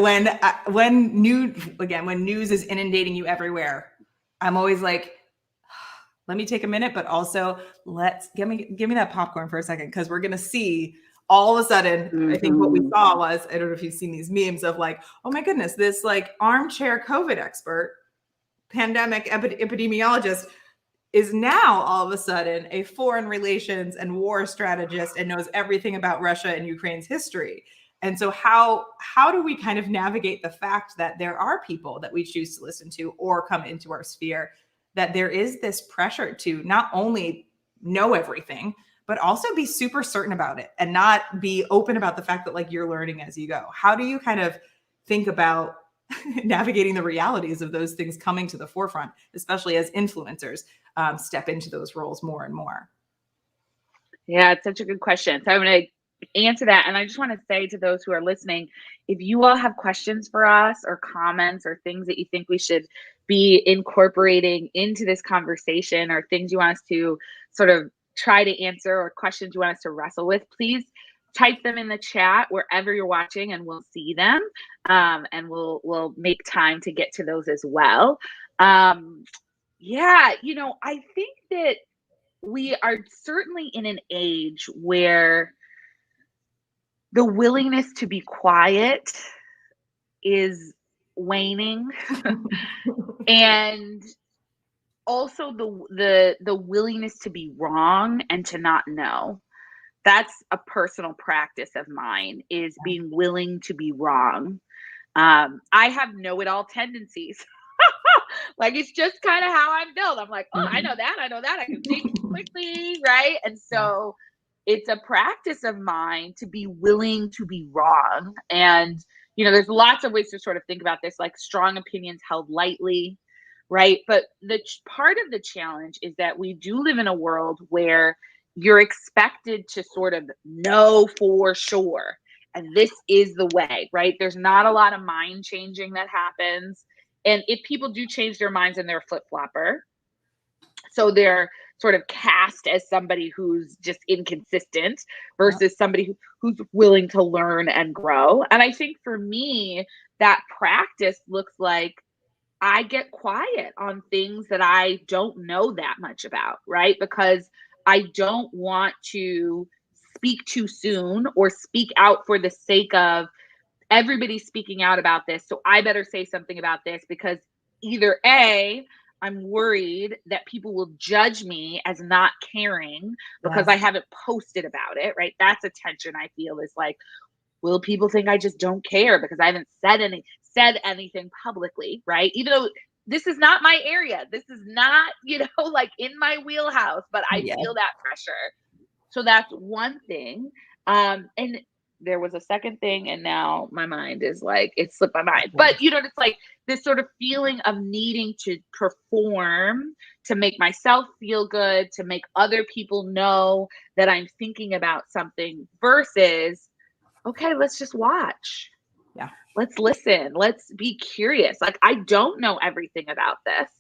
when news is inundating you everywhere, I'm always like, let me take a minute, but also give me that popcorn for a second, because we're gonna see all of a sudden. I think what we saw was, I don't know if you've seen these memes of like, oh my goodness, this like armchair COVID expert, pandemic epidemiologist is now all of a sudden a foreign relations and war strategist and knows everything about Russia and Ukraine's history. And so how do we kind of navigate the fact that there are people that we choose to listen to or come into our sphere, that there is this pressure to not only know everything, but also be super certain about it and not be open about the fact that, like, you're learning as you go? How do you kind of think about navigating the realities of those things coming to the forefront, especially as influencers step into those roles more and more? Yeah, it's such a good question. So I'm going to answer that. And I just want to say to those who are listening, if you all have questions for us or comments or things that you think we should be incorporating into this conversation or things you want us to sort of try to answer or questions you want us to wrestle with, please type them in the chat wherever you're watching and we'll see them. And we'll make time to get to those as well. Yeah, I think that we are certainly in an age where the willingness to be quiet is waning and also the willingness to be wrong and to not know. That's a personal practice of mine, is being willing to be wrong. I have know-it-all tendencies. Like, it's just kind of how I'm built. I'm like, oh, I know that. I can think quickly, right? And so it's a practice of mine to be willing to be wrong. And, there's lots of ways to sort of think about this, like strong opinions held lightly, right? But the part of the challenge is that we do live in a world where you're expected to sort of know for sure. And this is the way, right? There's not a lot of mind changing that happens. And if people do change their minds, and they're a flip-flopper, so they're sort of cast as somebody who's just inconsistent versus somebody who's willing to learn and grow. And I think for me, that practice looks like I get quiet on things that I don't know that much about, right? Because I don't want to speak too soon or speak out for the sake of everybody's speaking out about this. So I better say something about this because either A, I'm worried that people will judge me as not caring because I haven't posted about it, right? That's a tension I feel, is like, will people think I just don't care because I haven't said anything publicly, right? Even though this is not my area. This is not, like in my wheelhouse, but I feel that pressure. So that's one thing. And there was a second thing, and now my mind is like, it slipped my mind. But it's like this sort of feeling of needing to perform to make myself feel good, to make other people know that I'm thinking about something versus, okay, let's just watch. Yeah. Let's listen. Let's be curious. Like, I don't know everything about this.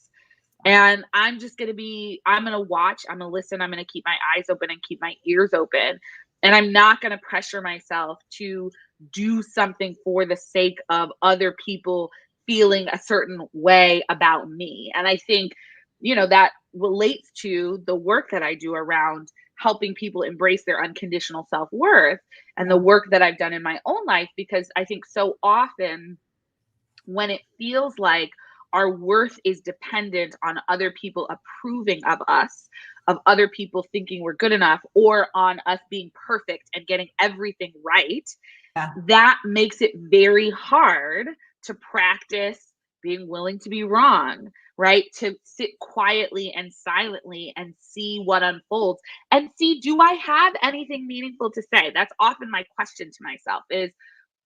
And I'm going to watch, I'm going to listen, I'm going to keep my eyes open and keep my ears open. And I'm not going to pressure myself to do something for the sake of other people feeling a certain way about me. And I think, that relates to the work that I do around helping people embrace their unconditional self-worth and the work that I've done in my own life, because I think so often when it feels like our worth is dependent on other people approving of us, of other people thinking we're good enough, or on us being perfect and getting everything right, that makes it very hard to practice being willing to be wrong, right? To sit quietly and silently and see what unfolds and see, do I have anything meaningful to say? That's often my question to myself is,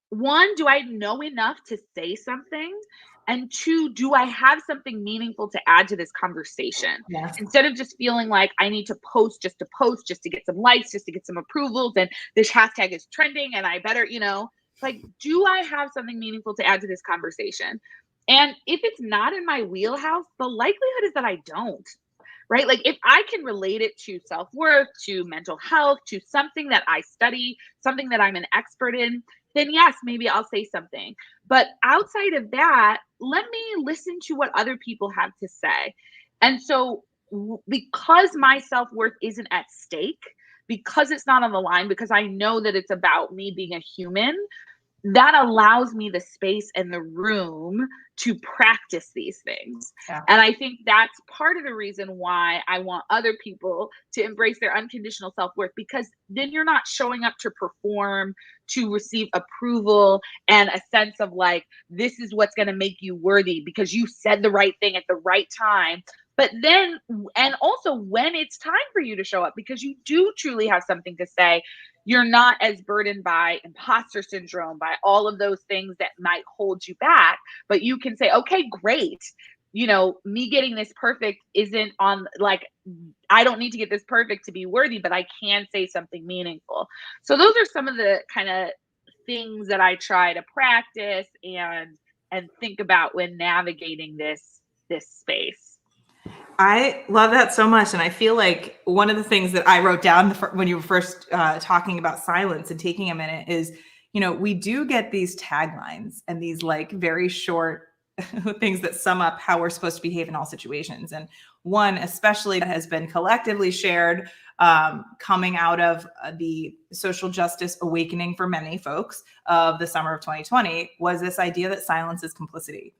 one, do I know enough to say something? And two, do I have something meaningful to add to this conversation? Instead of just feeling like I need to post, just to get some likes, just to get some approvals, and this hashtag is trending and I better, like, do I have something meaningful to add to this conversation? And if it's not in my wheelhouse, the likelihood is that I don't. Right? Like, if I can relate it to self-worth, to mental health, to something that I study, something that I'm an expert in, then yes, maybe I'll say something. But outside of that, let me listen to what other people have to say. And so because my self-worth isn't at stake, because it's not on the line, because I know that it's about me being a human, that allows me the space and the room to practice these things. And I think that's part of the reason why I want other people to embrace their unconditional self-worth, because then you're not showing up to perform, to receive approval and a sense of like, this is what's going to make you worthy because you said the right thing at the right time. But then, and also when it's time for you to show up, because you do truly have something to say, you're not as burdened by imposter syndrome, by all of those things that might hold you back, but you can say, okay, great. me getting this perfect isn't on, like, I don't need to get this perfect to be worthy, but I can say something meaningful. So those are some of the kind of things that I try to practice and think about when navigating this space. I love that so much. And I feel like one of the things that I wrote down when you were first talking about silence and taking a minute is, we do get these taglines and these like very short things that sum up how we're supposed to behave in all situations. And one, especially that has been collectively shared coming out of the social justice awakening for many folks of the summer of 2020, was this idea that silence is complicity.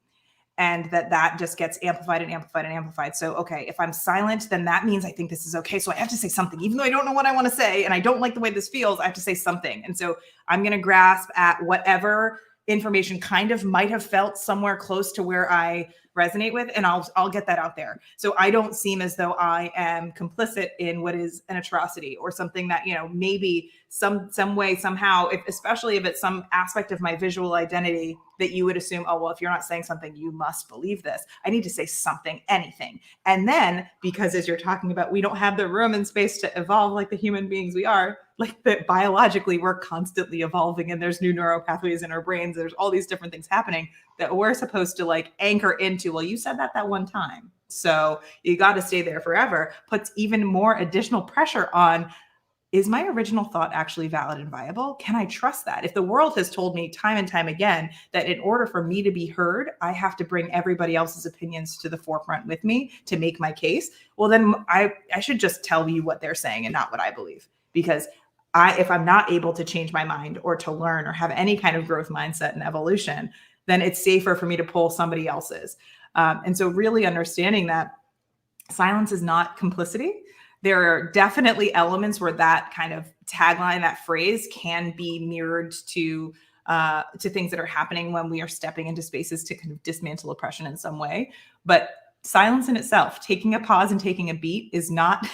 And that just gets amplified and amplified and amplified. So, okay, if I'm silent, then that means I think this is okay. So I have to say something, even though I don't know what I want to say and I don't like the way this feels, I have to say something. And so I'm going to grasp at whatever information kind of might have felt somewhere close to where I resonate with, and I'll get that out there. So I don't seem as though I am complicit in what is an atrocity or something that, maybe some way, somehow, especially if it's some aspect of my visual identity that you would assume, oh, well, if you're not saying something, you must believe this. I need to say something, anything. And then, because as you're talking about, we don't have the room and space to evolve like the human beings we are, like that biologically we're constantly evolving and there's new neural pathways in our brains. There's all these different things happening that we're supposed to like anchor into. Well, you said that one time, so you got to stay there forever. Puts even more additional pressure on, is my original thought actually valid and viable? Can I trust that? If the world has told me time and time again that in order for me to be heard, I have to bring everybody else's opinions to the forefront with me to make my case, well, then I should just tell you what they're saying and not what I believe. Because if I'm not able to change my mind or to learn or have any kind of growth mindset and evolution, then it's safer for me to pull somebody else's. And so really understanding that silence is not complicity. There are definitely elements where that kind of tagline, that phrase, can be mirrored to things that are happening when we are stepping into spaces to kind of dismantle oppression in some way. But silence in itself, taking a pause and taking a beat, is not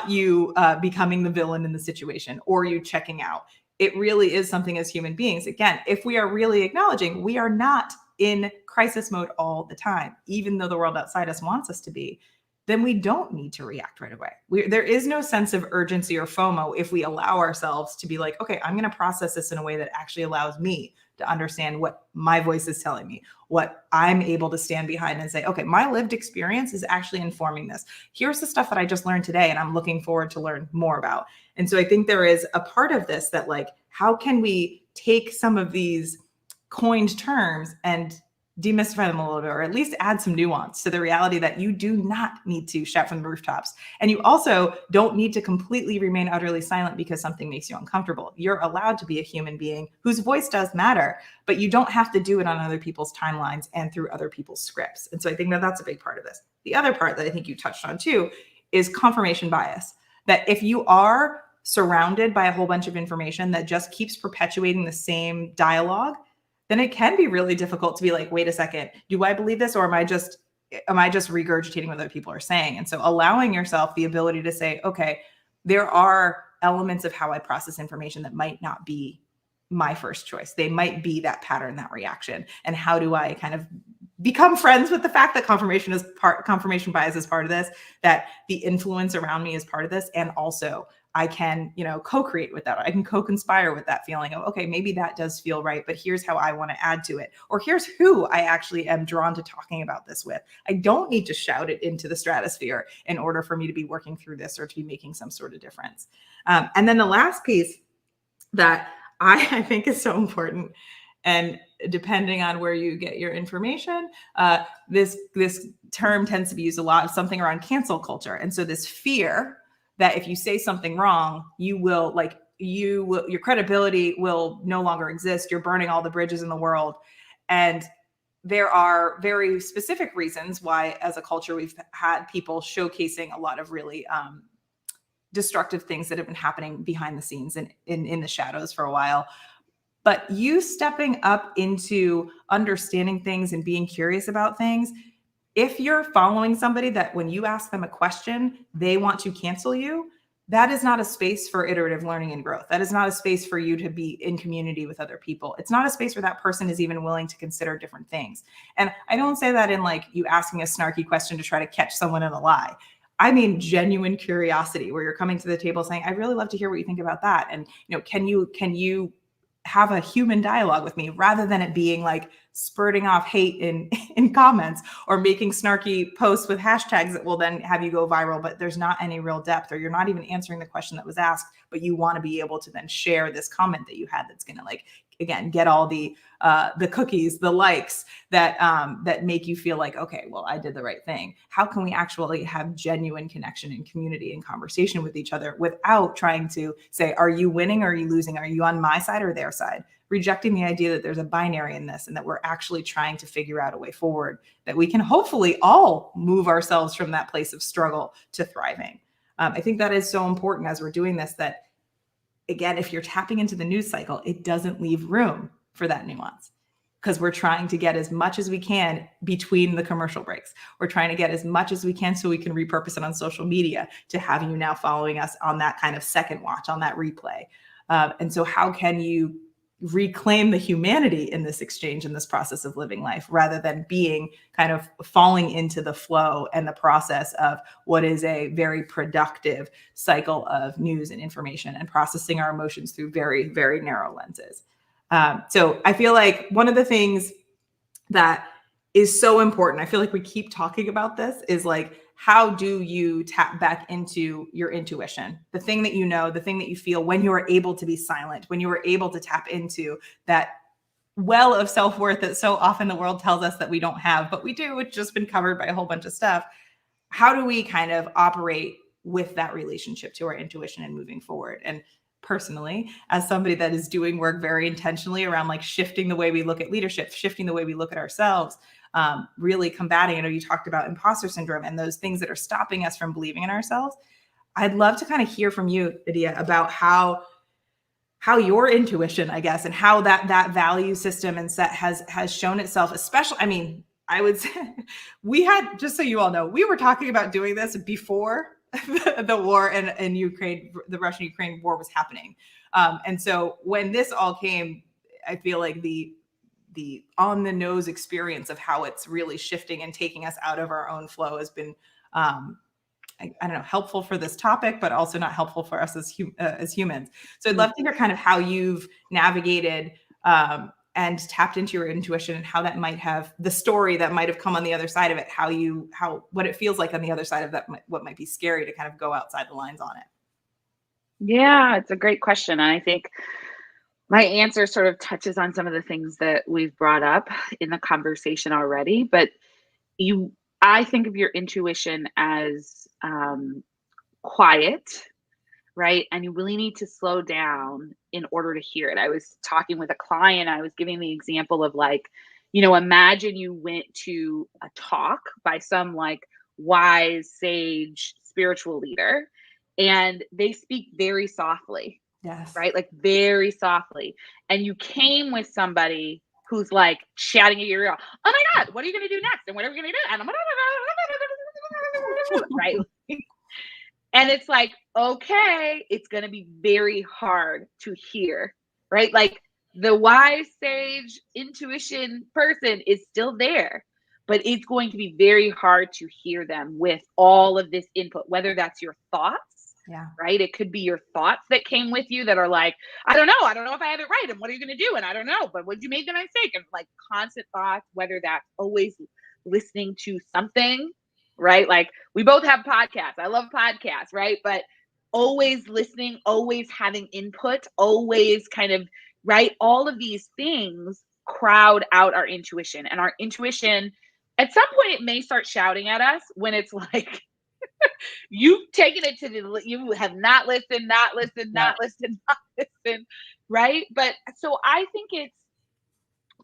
you becoming the villain in the situation or you checking out. It really is something as human beings. Again, if we are really acknowledging we are not in crisis mode all the time, even though the world outside us wants us to be, then we don't need to react right away. There is no sense of urgency or FOMO if we allow ourselves to be like, okay, I'm going to process this in a way that actually allows me to understand what my voice is telling me, what I'm able to stand behind and say, okay, my lived experience is actually informing this. Here's the stuff that I just learned today, and I'm looking forward to learn more about. And so I think there is a part of this that, like, how can we take some of these coined terms and demystify them a little bit, or at least add some nuance to the reality that you do not need to shout from the rooftops. And you also don't need to completely remain utterly silent because something makes you uncomfortable. You're allowed to be a human being whose voice does matter, but you don't have to do it on other people's timelines and through other people's scripts. And so I think that that's a big part of this. The other part that I think you touched on too is confirmation bias. That if you are surrounded by a whole bunch of information that just keeps perpetuating the same dialogue, then it can be really difficult to be like, wait a second, do I believe this, or am I just regurgitating what other people are saying? And so allowing yourself the ability to say, okay, there are elements of how I process information that might not be my first choice. They might be that pattern, that reaction. And how do I kind of become friends with the fact that confirmation bias is part of this, that the influence around me is part of this, and also I can, co-create with that. I can co-conspire with that feeling of, okay, maybe that does feel right, but here's how I want to add to it. Or here's who I actually am drawn to talking about this with. I don't need to shout it into the stratosphere in order for me to be working through this or to be making some sort of difference. And then the last piece that I think is so important, and depending on where you get your information, this term tends to be used a lot, of something around cancel culture. And so this fear that if you say something wrong, your credibility will no longer exist. You're burning all the bridges in the world. And there are very specific reasons why, as a culture, we've had people showcasing a lot of really destructive things that have been happening behind the scenes and in the shadows for a while. But you stepping up into understanding things and being curious about things, if you're following somebody that when you ask them a question, they want to cancel you, that is not a space for iterative learning and growth. That is not a space for you to be in community with other people. It's not a space where that person is even willing to consider different things. And I don't say that in like you asking a snarky question to try to catch someone in a lie. I mean genuine curiosity where you're coming to the table saying, I'd really love to hear what you think about that. And, can you have a human dialogue with me rather than it being like spurting off hate in comments or making snarky posts with hashtags that will then have you go viral, but there's not any real depth, or you're not even answering the question that was asked, but you want to be able to then share this comment that you had that's going to, like, again, get all the cookies, the likes that that make you feel like, okay, well, I did the right thing. How can we actually have genuine connection and community and conversation with each other without trying to say, are you winning or are you losing? Are you on my side or their side? Rejecting the idea that there's a binary in this and that we're actually trying to figure out a way forward that we can hopefully all move ourselves from that place of struggle to thriving. I think that is so important as we're doing this, that again, if you're tapping into the news cycle, it doesn't leave room for that nuance because we're trying to get as much as we can between the commercial breaks. We're trying to get as much as we can so we can repurpose it on social media to have you now following us on that kind of second watch, on that replay. And so how can you reclaim the humanity in this exchange, in this process of living life, rather than being kind of falling into the flow and the process of what is a very productive cycle of news and information and processing our emotions through very, very narrow lenses. So I feel like one of the things that is so important, I feel like we keep talking about this, is like, how do you tap back into your intuition, the thing that you know, the thing that you feel when you are able to be silent, when you are able to tap into that well of self-worth that so often the world tells us that we don't have, but we do. It's just been covered by a whole bunch of stuff. How do we kind of operate with that relationship to our intuition and moving forward? And personally, as somebody that is doing work very intentionally around like shifting the way we look at leadership, shifting the way we look at ourselves, really combating, I know you talked about imposter syndrome and those things that are stopping us from believing in ourselves. I'd love to kind of hear from you, Dia, about how your intuition, I guess, and how that value system and set has shown itself, especially, I mean, I would say we had, just so you all know, we were talking about doing this before the war in Ukraine, the Russian-Ukraine war was happening. And so when this all came, I feel like the on the nose experience of how it's really shifting and taking us out of our own flow has been, I don't know, helpful for this topic, but also not helpful for us as humans. So I'd love to hear kind of how you've navigated and tapped into your intuition and how that might have, the story that might have come on the other side of it, what it feels like on the other side of that, what might be scary to kind of go outside the lines on it. Yeah, it's a great question. And I think my answer sort of touches on some of the things that we've brought up in the conversation already, but I think of your intuition as quiet, right? And you really need to slow down in order to hear it. I was talking with a client, I was giving the example of like, imagine you went to a talk by some like wise, sage, spiritual leader, and they speak very softly. Yes. Right? Like very softly. And you came with somebody who's like shouting at your ear, oh my God, what are you going to do next? And what are we going to do? And right? And it's like, okay, it's going to be very hard to hear, right? Like the wise, sage, intuition person is still there, but it's going to be very hard to hear them with all of this input, whether that's your thoughts. Yeah. Right. It could be your thoughts that came with you that are like, I don't know if I have it right. And what are you going to do? And I don't know, but would you make the mistake? And like constant thoughts, whether that's always listening to something, right? Like we both have podcasts. I love podcasts, right? But always listening, always having input, always kind of, right? All of these things crowd out our intuition, and our intuition at some point, it may start shouting at us when it's like, you've taken it you have not listened, right? But so I think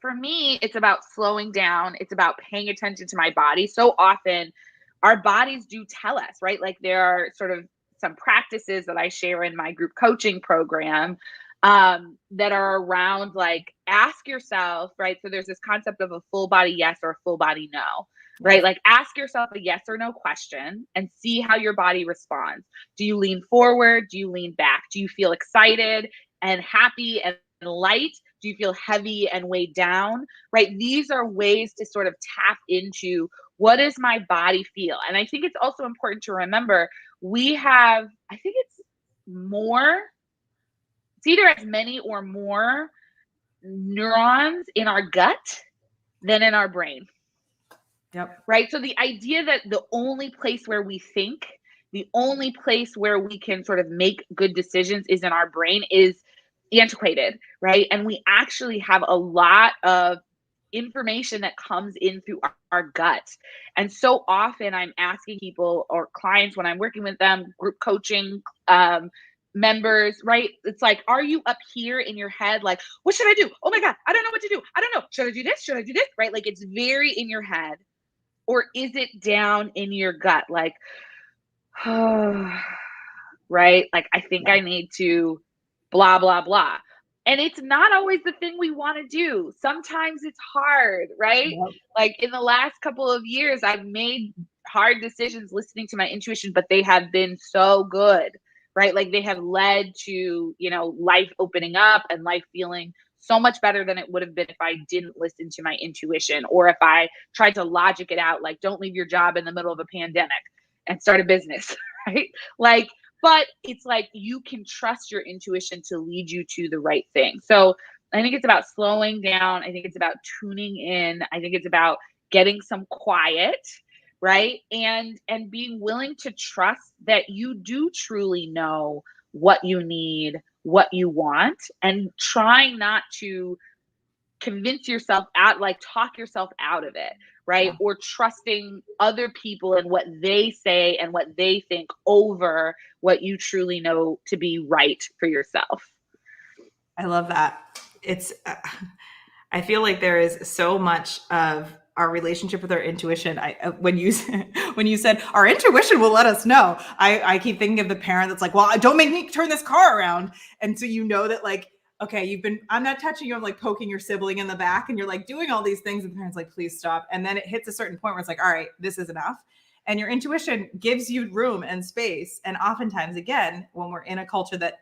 for me, it's about slowing down. It's about paying attention to my body. So often our bodies do tell us, right? Like there are sort of some practices that I share in my group coaching program that are around like, ask yourself, right? So there's this concept of a full body yes or a full body no, right? Like ask yourself a yes or no question and see how your body responds. Do you lean forward? Do you lean back? Do you feel excited and happy and light? Do you feel heavy and weighed down? Right? These are ways to sort of tap into, what does my body feel? And I think it's also important to remember, we have, I think it's either as many or more neurons in our gut than in our brain. Yep. Right? So the idea that the only place where we think, the only place where we can sort of make good decisions is in our brain is antiquated, right? And we actually have a lot of information that comes in through our gut. And so often I'm asking people or clients when I'm working with them, group coaching, members, right? It's like, are you up here in your head? Like, what should I do? Oh my God, I don't know what to do. I don't know. Should I do this? Should I do this? Right? Like it's very in your head. Or is it down in your gut? Like, right? Like, I think I need to blah, blah, blah. And it's not always the thing we want to do. Sometimes it's hard, right? Yep. Like in the last couple of years, I've made hard decisions listening to my intuition, but they have been so good, right? Like they have led to, life opening up and life feeling so much better than it would have been if I didn't listen to my intuition, or if I tried to logic it out, like don't leave your job in the middle of a pandemic and start a business, right? Like, but it's like you can trust your intuition to lead you to the right thing. So I think it's about slowing down. I think it's about tuning in. I think it's about getting some quiet, right? And being willing to trust that you do truly know what you need, what you want, and trying not to convince yourself out, like talk yourself out of it, right? Yeah. Or trusting other people and what they say and what they think over what you truly know to be right for yourself. I love that. It's, I feel like there is so much of our relationship with our intuition. When you said our intuition will let us know, I keep thinking of the parent that's like, well, don't make me turn this car around. And so that like, okay, I'm not touching you. I'm like poking your sibling in the back and you're like doing all these things. And the parent's like, please stop. And then it hits a certain point where it's like, all right, this is enough. And your intuition gives you room and space. And oftentimes, again, when we're in a culture that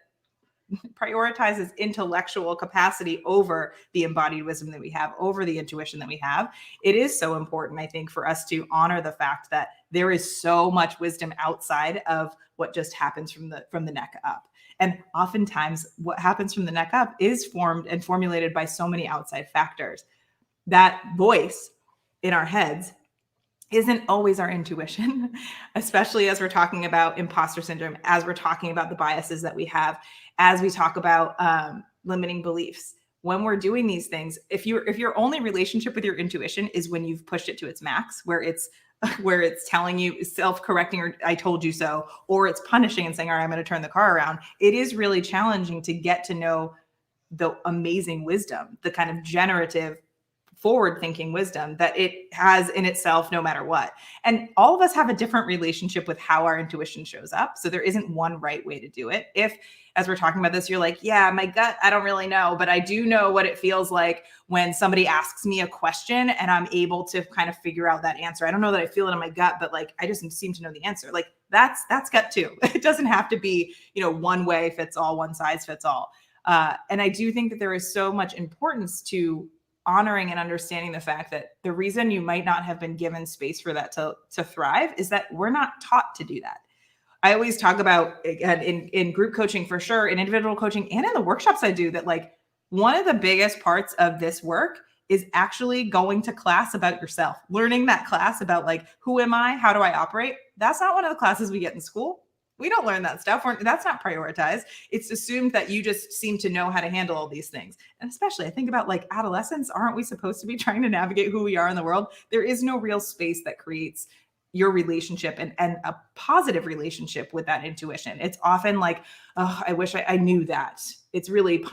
prioritizes intellectual capacity over the embodied wisdom that we have, over the intuition that we have, it is so important, I think, for us to honor the fact that there is so much wisdom outside of what just happens from the neck up. And oftentimes what happens from the neck up is formed and formulated by so many outside factors. That voice in our heads isn't always our intuition, especially as we're talking about imposter syndrome, as we're talking about the biases that we have, as we talk about limiting beliefs. When we're doing these things, if your only relationship with your intuition is when you've pushed it to its max, where it's telling you, self-correcting, or I told you so, or it's punishing and saying, all right, I'm going to turn the car around, it is really challenging to get to know the amazing wisdom, the kind of generative, forward-thinking wisdom that it has in itself, no matter what. And all of us have a different relationship with how our intuition shows up. So there isn't one right way to do it. If, as we're talking about this, you're like, yeah, my gut, I don't really know, but I do know what it feels like when somebody asks me a question and I'm able to kind of figure out that answer. I don't know that I feel it in my gut, but like, I just seem to know the answer. Like that's gut too. It doesn't have to be, one way fits all, one size fits all. And I do think that there is so much importance to honoring and understanding the fact that the reason you might not have been given space for that to thrive is that we're not taught to do that. I always talk about, again, in group coaching for sure, in individual coaching, and in the workshops I do, that like one of the biggest parts of this work is actually going to class about yourself, learning that class about like, who am I? How do I operate? That's not one of the classes we get in school. We don't learn that stuff. That's not prioritized. It's assumed that you just seem to know how to handle all these things. And especially I think about like adolescence, aren't we supposed to be trying to navigate who we are in the world? There is no real space that creates your relationship and a positive relationship with that intuition. It's often like, oh, I wish I knew that. It's really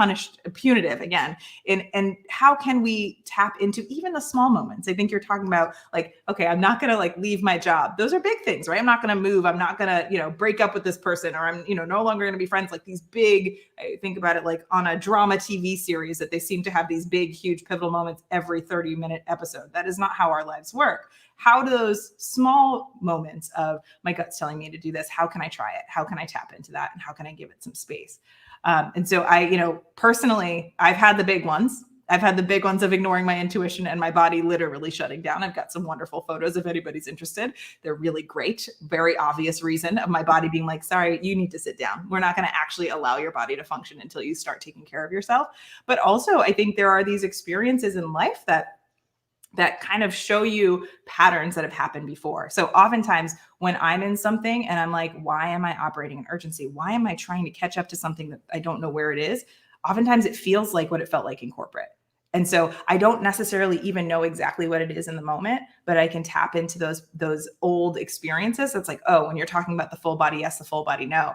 punitive again. And how can we tap into even the small moments? I think you're talking about like, okay, I'm not going to like leave my job. Those are big things, right? I'm not going to move. I'm not going to, break up with this person, or I'm, no longer going to be friends. Like these big, I think about it like on a drama TV series that they seem to have these big, huge pivotal moments every 30-minute episode. That is not how our lives work. How do those small moments of my gut's telling me to do this, how can I try it? How can I tap into that? And how can I give it some space? And so I, personally, I've had the big ones. I've had the big ones of ignoring my intuition and my body literally shutting down. I've got some wonderful photos if anybody's interested. They're really great. Very obvious reason of my body being like, sorry, you need to sit down. We're not going to actually allow your body to function until you start taking care of yourself. But also, I think there are these experiences in life that kind of show you patterns that have happened before. So oftentimes when I'm in something and I'm like, why am I operating in urgency? Why am I trying to catch up to something that I don't know where it is? Oftentimes it feels like what it felt like in corporate. And so I don't necessarily even know exactly what it is in the moment, but I can tap into those old experiences. It's like, oh, when you're talking about the full body yes, the full body no.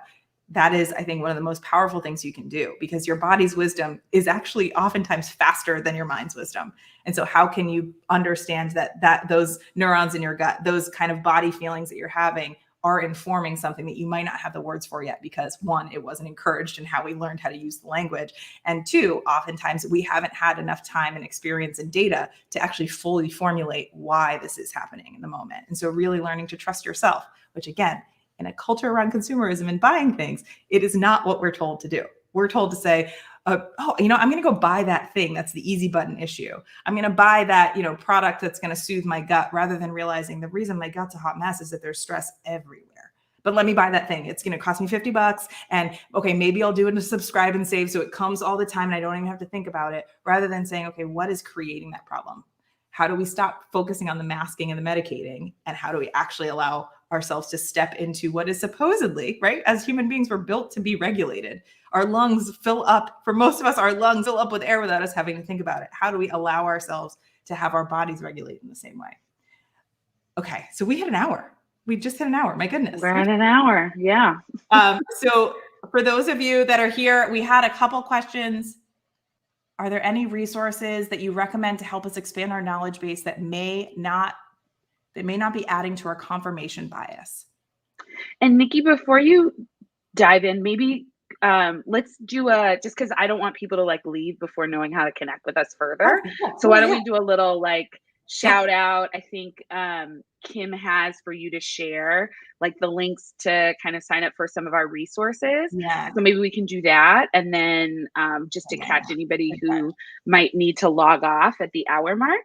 That is, I think, one of the most powerful things you can do, because your body's wisdom is actually oftentimes faster than your mind's wisdom. And so how can you understand that those neurons in your gut, those kind of body feelings that you're having are informing something that you might not have the words for yet, because one, it wasn't encouraged in how we learned how to use the language. And two, oftentimes we haven't had enough time and experience and data to actually fully formulate why this is happening in the moment. And so really learning to trust yourself, which again, in a culture around consumerism and buying things, it is not what we're told to do. We're told to say, I'm going to go buy that thing. That's the easy button issue. I'm going to buy that, product that's going to soothe my gut, rather than realizing the reason my gut's a hot mess is that there's stress everywhere. But let me buy that thing. It's going to cost me $50. And okay, maybe I'll do it to subscribe and save, so it comes all the time and I don't even have to think about it, rather than saying, okay, what is creating that problem? How do we stop focusing on the masking and the medicating? And how do we actually allow ourselves to step into what is supposedly, right? As human beings, we're built to be regulated. Our lungs fill up, for most of us, our lungs fill up with air without us having to think about it. How do we allow ourselves to have our bodies regulate in the same way? Okay, so we hit an hour. We just hit an hour. My goodness. We're at an hour. Yeah. So for those of you that are here, we had a couple questions. Are there any resources that you recommend to help us expand our knowledge base that may not be adding to our confirmation bias? And Nikki, before you dive in, maybe let's do just because I don't want people to like leave before knowing how to connect with us further. So why don't we do a little like shout out? I think Kim has for you to share like the links to kind of sign up for some of our resources. Yeah. So maybe we can do that. And then just to catch anybody who might need to log off at the hour mark.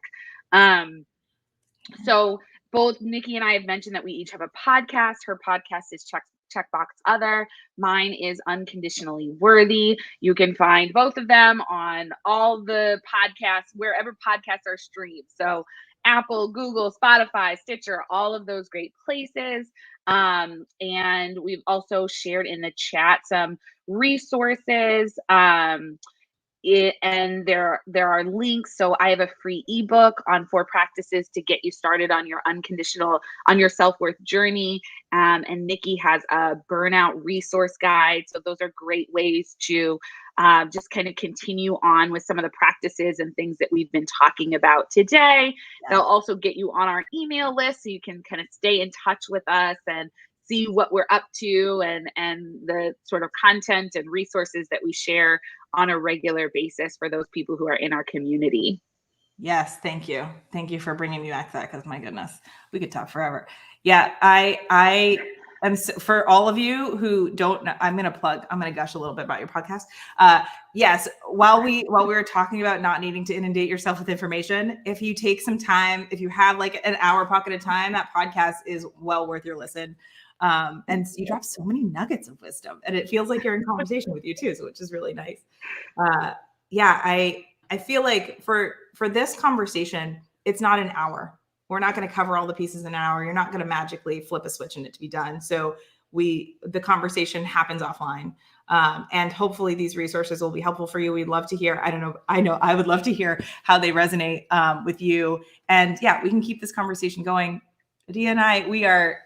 So both Nikki and I have mentioned that we each have a podcast. Her podcast is Checkbox Other. Mine is Unconditionally Worthy. You can find both of them on all the podcasts, wherever podcasts are streamed. So Apple, Google, Spotify, Stitcher, all of those great places. And we've also shared in the chat some resources. And there are links. So I have a free ebook on 4 practices to get you started on your self-worth journey. And Nikki has a burnout resource guide. So those are great ways to just kind of continue on with some of the practices and things that we've been talking about today. Yeah. They'll also get you on our email list so you can kind of stay in touch with us and see what we're up to and the sort of content and resources that we share on a regular basis for those people who are in our community. Yes, thank you. Thank you for bringing me back to that, because my goodness, we could talk forever. Yeah, I am, for all of you who don't know, I'm going to gush a little bit about your podcast. Yes, while we were talking about not needing to inundate yourself with information, if you take some time, if you have like an hour pocket of time, that podcast is well worth your listen. And you drop so many nuggets of wisdom, and it feels like you're in conversation with you too, so which is really nice. Yeah, I feel like for this conversation, it's not an hour. We're not going to cover all the pieces in an hour. You're not going to magically flip a switch and it to be done. So the conversation happens offline. And hopefully these resources will be helpful for you. We'd love to hear, I know I would love to hear how they resonate with you. And yeah, we can keep this conversation going. Dia and I, we are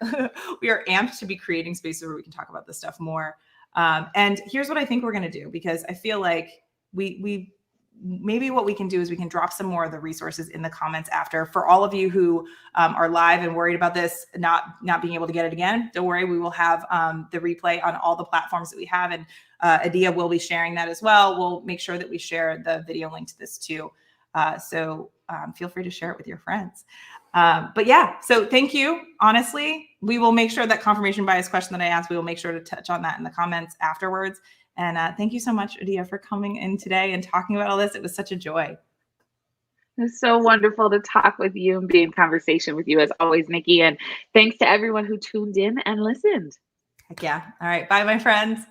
amped to be creating spaces where we can talk about this stuff more. And here's what I think we're going to do, because I feel like we maybe what we can do is we can drop some more of the resources in the comments after. For all of you who are live and worried about this not being able to get it again, don't worry, we will have the replay on all the platforms that we have, and Adia will be sharing that as well. We'll make sure that we share the video link to this too, so feel free to share it with your friends. But yeah, so thank you. Honestly, we will make sure that confirmation bias question that I asked, we will make sure to touch on that in the comments afterwards. And thank you so much, Adia, for coming in today and talking about all this. It was such a joy. It's so wonderful to talk with you and be in conversation with you as always, Nikki. And thanks to everyone who tuned in and listened. Heck yeah. All right. Bye, my friends.